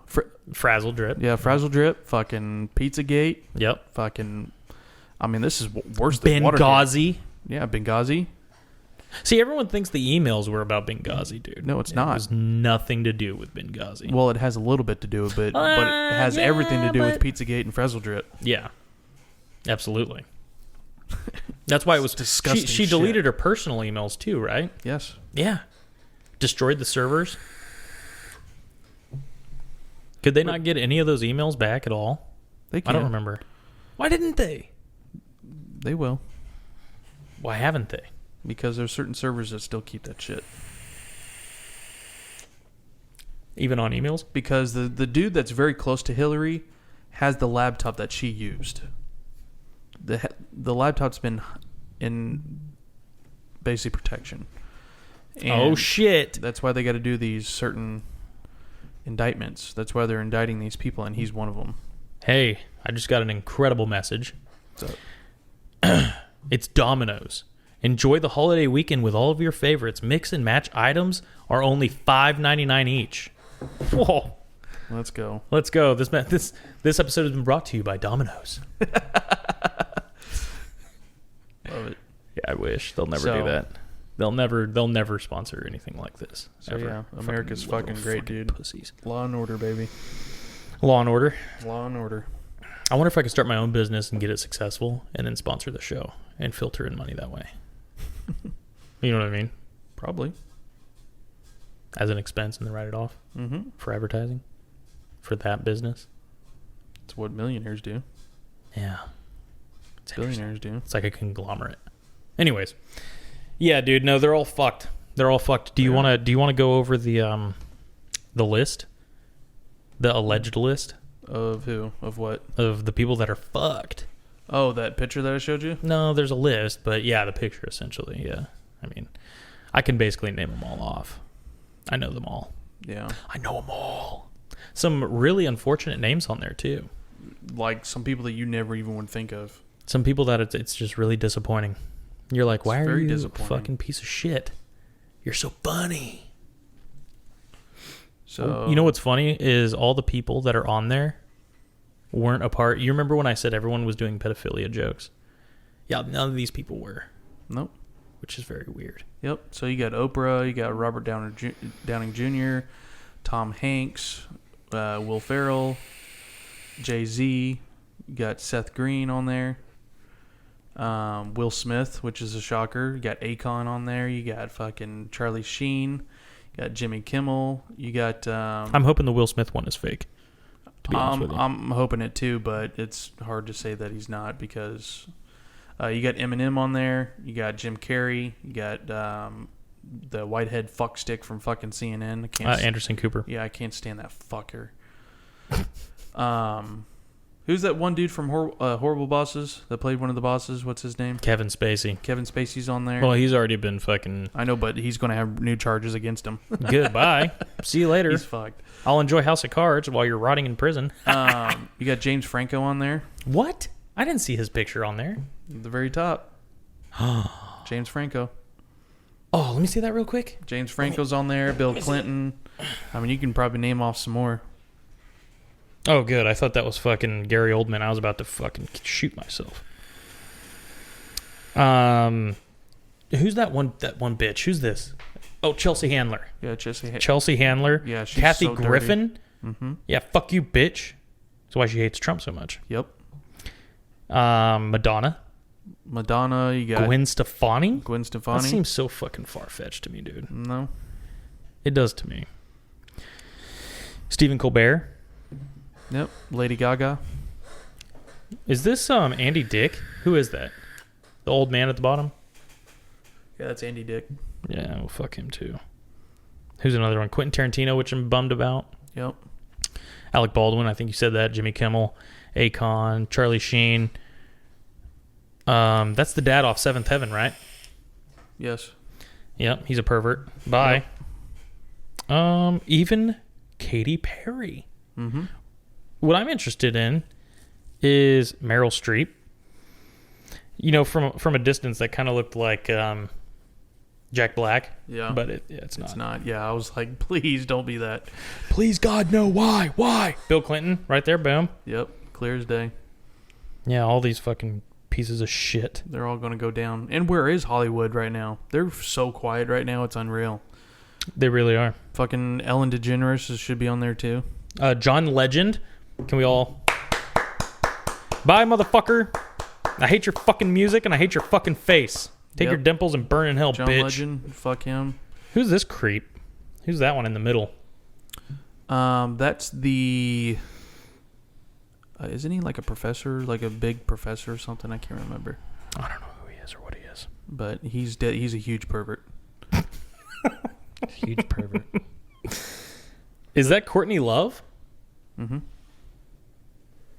Frazzle drip. Yeah, Frazzle drip. Fucking Pizzagate. Yep. Fucking. I mean, this is worse than Watergate. Benghazi. Yeah, Benghazi. See, everyone thinks the emails were about Benghazi, dude. No, it's It not. has nothing to do with Benghazi. Well, it has a little bit to do with it, but it has yeah, everything to do with but- Pizzagate and Frazzle drip. Yeah. Absolutely. That's why it was disgusting She shit. deleted her personal emails too, right? Yes. Yeah. Destroyed the servers. Could they not get any of those emails back at all? They can. I don't remember. Why didn't they? They will. Why haven't they? Because there's certain servers that still keep that shit. Even on emails? Because the dude that's very close to Hillary has the laptop that she used. The laptop's been in basic protection. And shit. that's why they got to do these certain indictments. That's why they're indicting these people, and he's one of them. Hey, I just got an incredible message. So, It's Domino's. Enjoy the holiday weekend with all of your favorites. Mix and match items are only $5.99 each. Whoa. let's go. Let's go. This episode has been brought to you by Domino's. Love it. Yeah, I wish. They'll never do that. They'll never sponsor anything like this. So ever. yeah, America's fucking great, dude. Pussies. Law and Order, baby. Law and Order. Law and Order. I wonder if I could start my own business and get it successful and then sponsor the show and filter in money that way. You know what I mean? Probably. As an expense and then write it off for advertising for that business. It's what millionaires do. Yeah. It's Billionaires do. It's like a conglomerate. Anyways. Yeah, dude, no, they're all fucked. They're all fucked. Do you want to go over the list? The alleged list Of who? Of what? of the people that are fucked? Oh, that picture that I showed you? No, there's a list, but yeah, the picture essentially, yeah. I mean, I can basically name them all off. I know them all. Yeah. I know them all. Some really unfortunate names on there, too. Like some people that you never even would think of. Some people that it's just really disappointing. You're like, why are you a fucking piece of shit? You're so funny. So You know what's funny is all the people that are on there weren't a part. You remember when I said everyone was doing pedophilia jokes? Yeah, none of these people were. Nope. Which is very weird. Yep. So you got Oprah, you got Robert Downing Jr., Tom Hanks, Will Ferrell, Jay-Z, you got Seth Green on there, Will Smith, which is a shocker. You got Akon on there. You got fucking Charlie Sheen. You got Jimmy Kimmel. You got... I'm hoping the Will Smith one is fake. To be honest with you. I'm hoping it too, but it's hard to say that he's not because you got Eminem on there. You got Jim Carrey. You got the whitehead fuckstick from fucking CNN. I can't Anderson Cooper. Yeah, I can't stand that fucker. Who's that one dude from Horrible Bosses that played one of the bosses? What's his name? Kevin Spacey. Kevin Spacey's on there. Well, he's already been fucking... I know, but he's going to have new charges against him. Goodbye. See you later. He's fucked. I'll enjoy House of Cards while you're rotting in prison. You got James Franco on there. What? I didn't see his picture on there. At the very top. James Franco. Oh, let me see that real quick. James Franco's on there. Bill Clinton. I mean, you can probably name off some more. Oh, good. I thought that was fucking Gary Oldman. I was about to fucking shoot myself. Who's that one bitch? Who's this? Oh, Chelsea Handler. Yeah, Chelsea Handler. Yeah, she's Kathy so Griffin. Mm-hmm. Yeah, fuck you, bitch. That's why she hates Trump so much. Yep. Madonna. You got Gwen Stefani. That seems so fucking far-fetched to me, dude. No. It does to me. Stephen Colbert. Yep. Lady Gaga. Is this Andy Dick? Who is that? The old man at the bottom? Yeah, that's Andy Dick. Yeah, well, fuck him too. Who's another one? Quentin Tarantino, which I'm bummed about. Yep. Alec Baldwin, I think you said that. Jimmy Kimmel, Akon, Charlie Sheen. That's the dad off Seventh Heaven, right? Yes. Yep, he's a pervert. Bye. Yep. Even Katy Perry. Mm-hmm. What I'm interested in is Meryl Streep. You know, from a distance, that kind of looked like Jack Black. Yeah. But it's not. It's not. Yeah, I was like, please don't be that. Please, God, no. Why? Why? Bill Clinton, right there, boom. Yep, clear as day. Yeah, all these fucking pieces of shit. They're all going to go down. And where is Hollywood right now? They're so quiet right now, it's unreal. They really are. Fucking Ellen DeGeneres should be on there too. John Legend. Can we all... Bye, motherfucker. I hate your fucking music and I hate your fucking face. Take your dimples and burn in hell, John bitch. Legend, fuck him. Who's this creep? Who's that one in the middle? That's the. Isn't he like a professor, like a big professor or something? I can't remember. I don't know who he is or what he is. But he's dead. He's a huge pervert. Huge pervert. Is that Courtney Love? Mm-hmm.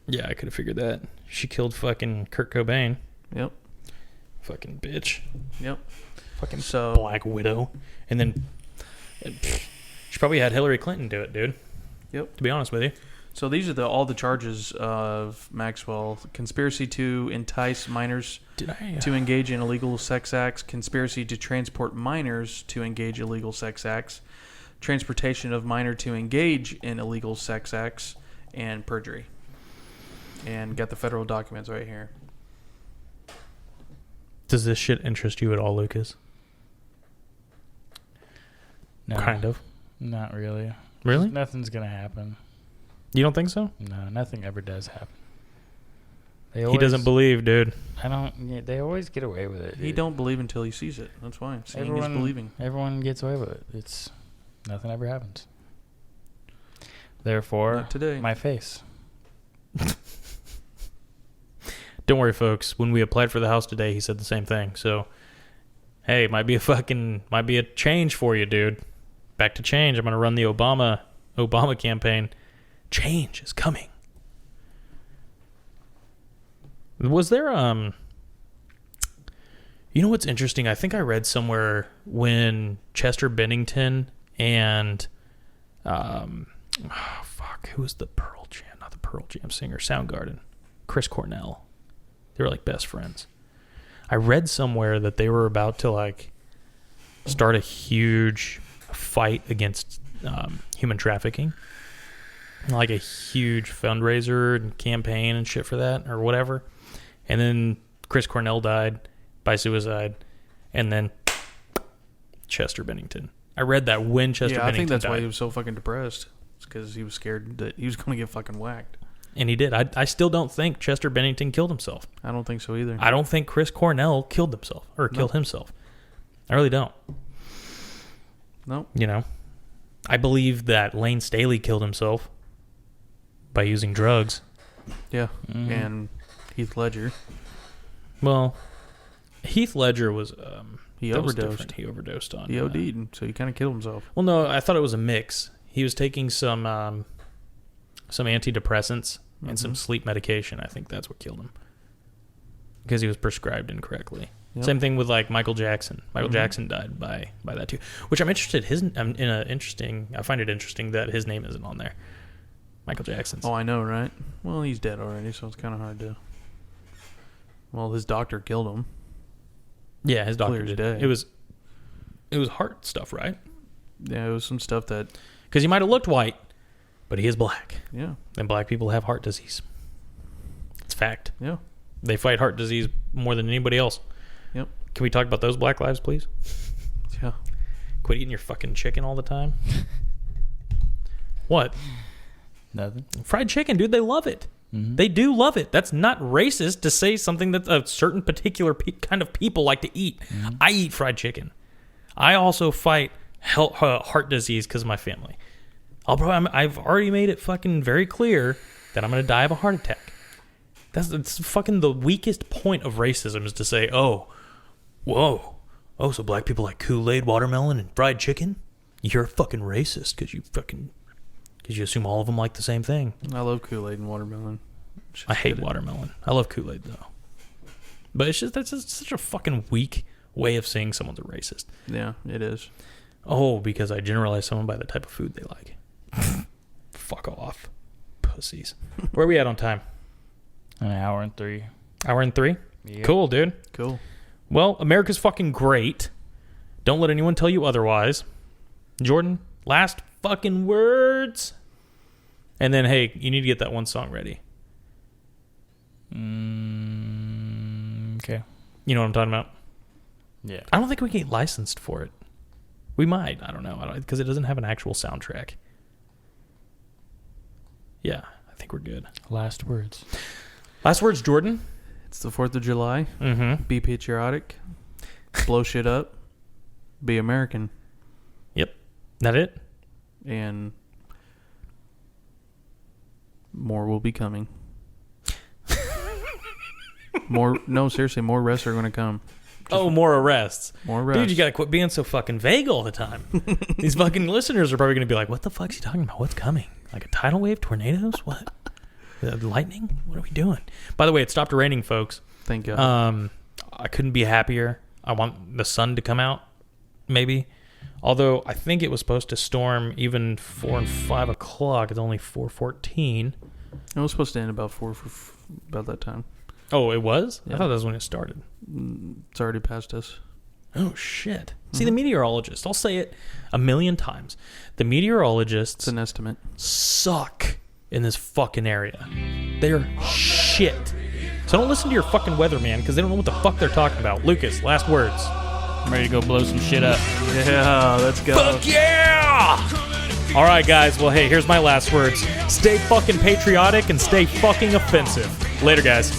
Yeah, I could have figured that. She killed fucking Kurt Cobain. Yep. Fucking bitch. Yep. Fucking So Black Widow. And then she probably had Hillary Clinton do it, dude. Yep. To be honest with you. So these are all the charges of Maxwell: conspiracy to entice minors to engage in illegal sex acts, conspiracy to transport minors to engage illegal sex acts, transportation of minor to engage in illegal sex acts, and perjury. And got the federal documents right here. Does this shit interest you at all, Lucas? No, Kind of. not really. Really? Nothing's gonna happen. You don't think so? No, nothing ever does happen. He doesn't believe, dude. I don't. Yeah, they always get away with it. He don't believe until he sees it. That's why. Seeing is believing. Everyone gets away with it. It's nothing ever happens. Therefore, Not today. my face. Don't worry, folks. When we applied for the house today, he said the same thing. So, hey, might be a change for you, dude. Back to change. I'm gonna run the Obama campaign. Change is coming. Was there you know what's interesting? I think I read somewhere when Chester Bennington and who was the Pearl Jam? Not the Pearl Jam singer, Soundgarden. Chris Cornell. They were like best friends. I read somewhere that they were about to like start a huge fight against human trafficking. Like a huge fundraiser and campaign and shit for that or whatever. And then Chris Cornell died by suicide. And then Chester Bennington. I read that when Chester Bennington died. I think that's why he was so fucking depressed. It's because he was scared that he was going to get fucking whacked. And he did. I still don't think Chester Bennington killed himself. I don't think so either. I don't think Chris Cornell killed himself or killed himself. I really don't. No. You know, I believe that Lane Staley killed himself by using drugs. Yeah. And Heath Ledger. Well, Heath Ledger was he overdosed. He overdosed on. He OD'd, so he kind of killed himself. Well, no, I thought it was a mix. He was taking some antidepressants and some sleep medication. I think that's what killed him because he was prescribed incorrectly. Yep. Same thing with like Michael Jackson. Michael Jackson died by that too, which I'm interested. I find it interesting that his name isn't on there. Michael Jackson's. Oh, I know, right? Well, he's dead already, so it's kind of hard to. Well, his doctor killed him. Yeah, his doctor did. Day. It was heart stuff, right? Yeah, it was some stuff that. Because he might have looked white, but he is black. Yeah. And black people have heart disease. It's fact. Yeah. They fight heart disease more than anybody else. Yep. Can we talk about those black lives, please? Yeah. Quit eating your fucking chicken all the time. What? Nothing. Fried chicken, dude. They love it. Mm-hmm. They do love it. That's not racist to say something that a certain particular kind of people like to eat. Mm-hmm. I eat fried chicken. I also fight heart disease because of my family. I've already made it fucking very clear that I'm going to die of a heart attack. That's fucking the weakest point of racism is to say, so black people like Kool-Aid, watermelon, and fried chicken? You're fucking racist because you assume all of them like the same thing. I love Kool-Aid and watermelon. I hate watermelon. I love Kool-Aid though. But that's just such a fucking weak way of saying someone's a racist. Yeah, it is. Oh, because I generalize someone by the type of food they like. Fuck off. Pussies. Where are we at on time? An hour and 3. Hour and 3? Yep. Cool, dude. Cool. Well, America's fucking great. Don't let anyone tell you otherwise. Jordan, last fucking words. And then, hey, you need to get that one song ready. Okay. You know what I'm talking about? Yeah. I don't think we can get licensed for it. We might. I don't know. Because it doesn't have an actual soundtrack. Yeah, I think we're good. Last words. Last words, Jordan. It's the 4th of July. Mm-hmm. Be patriotic. Blow shit up. Be American. Yep. That it? And More will be coming. Seriously, more arrests are going to come. More arrests. More arrests. Dude, you got to quit being so fucking vague all the time. These fucking listeners are probably going to be like, what the fuck's he talking about? What's coming? Like a tidal wave? Tornadoes? What? Lightning? What are we doing? By the way, it stopped raining, folks. Thank God. I couldn't be happier. I want the sun to come out, maybe. Although I think it was supposed to storm even 4 and 5 o'clock. It's only 4:14. It was supposed to end about about that time. Oh, it was? Yeah. I thought that was when it started. It's already past us. Oh, shit. See, the meteorologists, I'll say it a million times. The meteorologists It's an estimate. suck in this fucking area. They're shit. So don't listen to your fucking weatherman because they don't know what the fuck they're talking about. Lucas, last words. I'm ready to go blow some shit up. Yeah, let's go. Fuck yeah! All right, guys. Well, hey, here's my last words. Stay fucking patriotic and stay fucking offensive. Later, guys.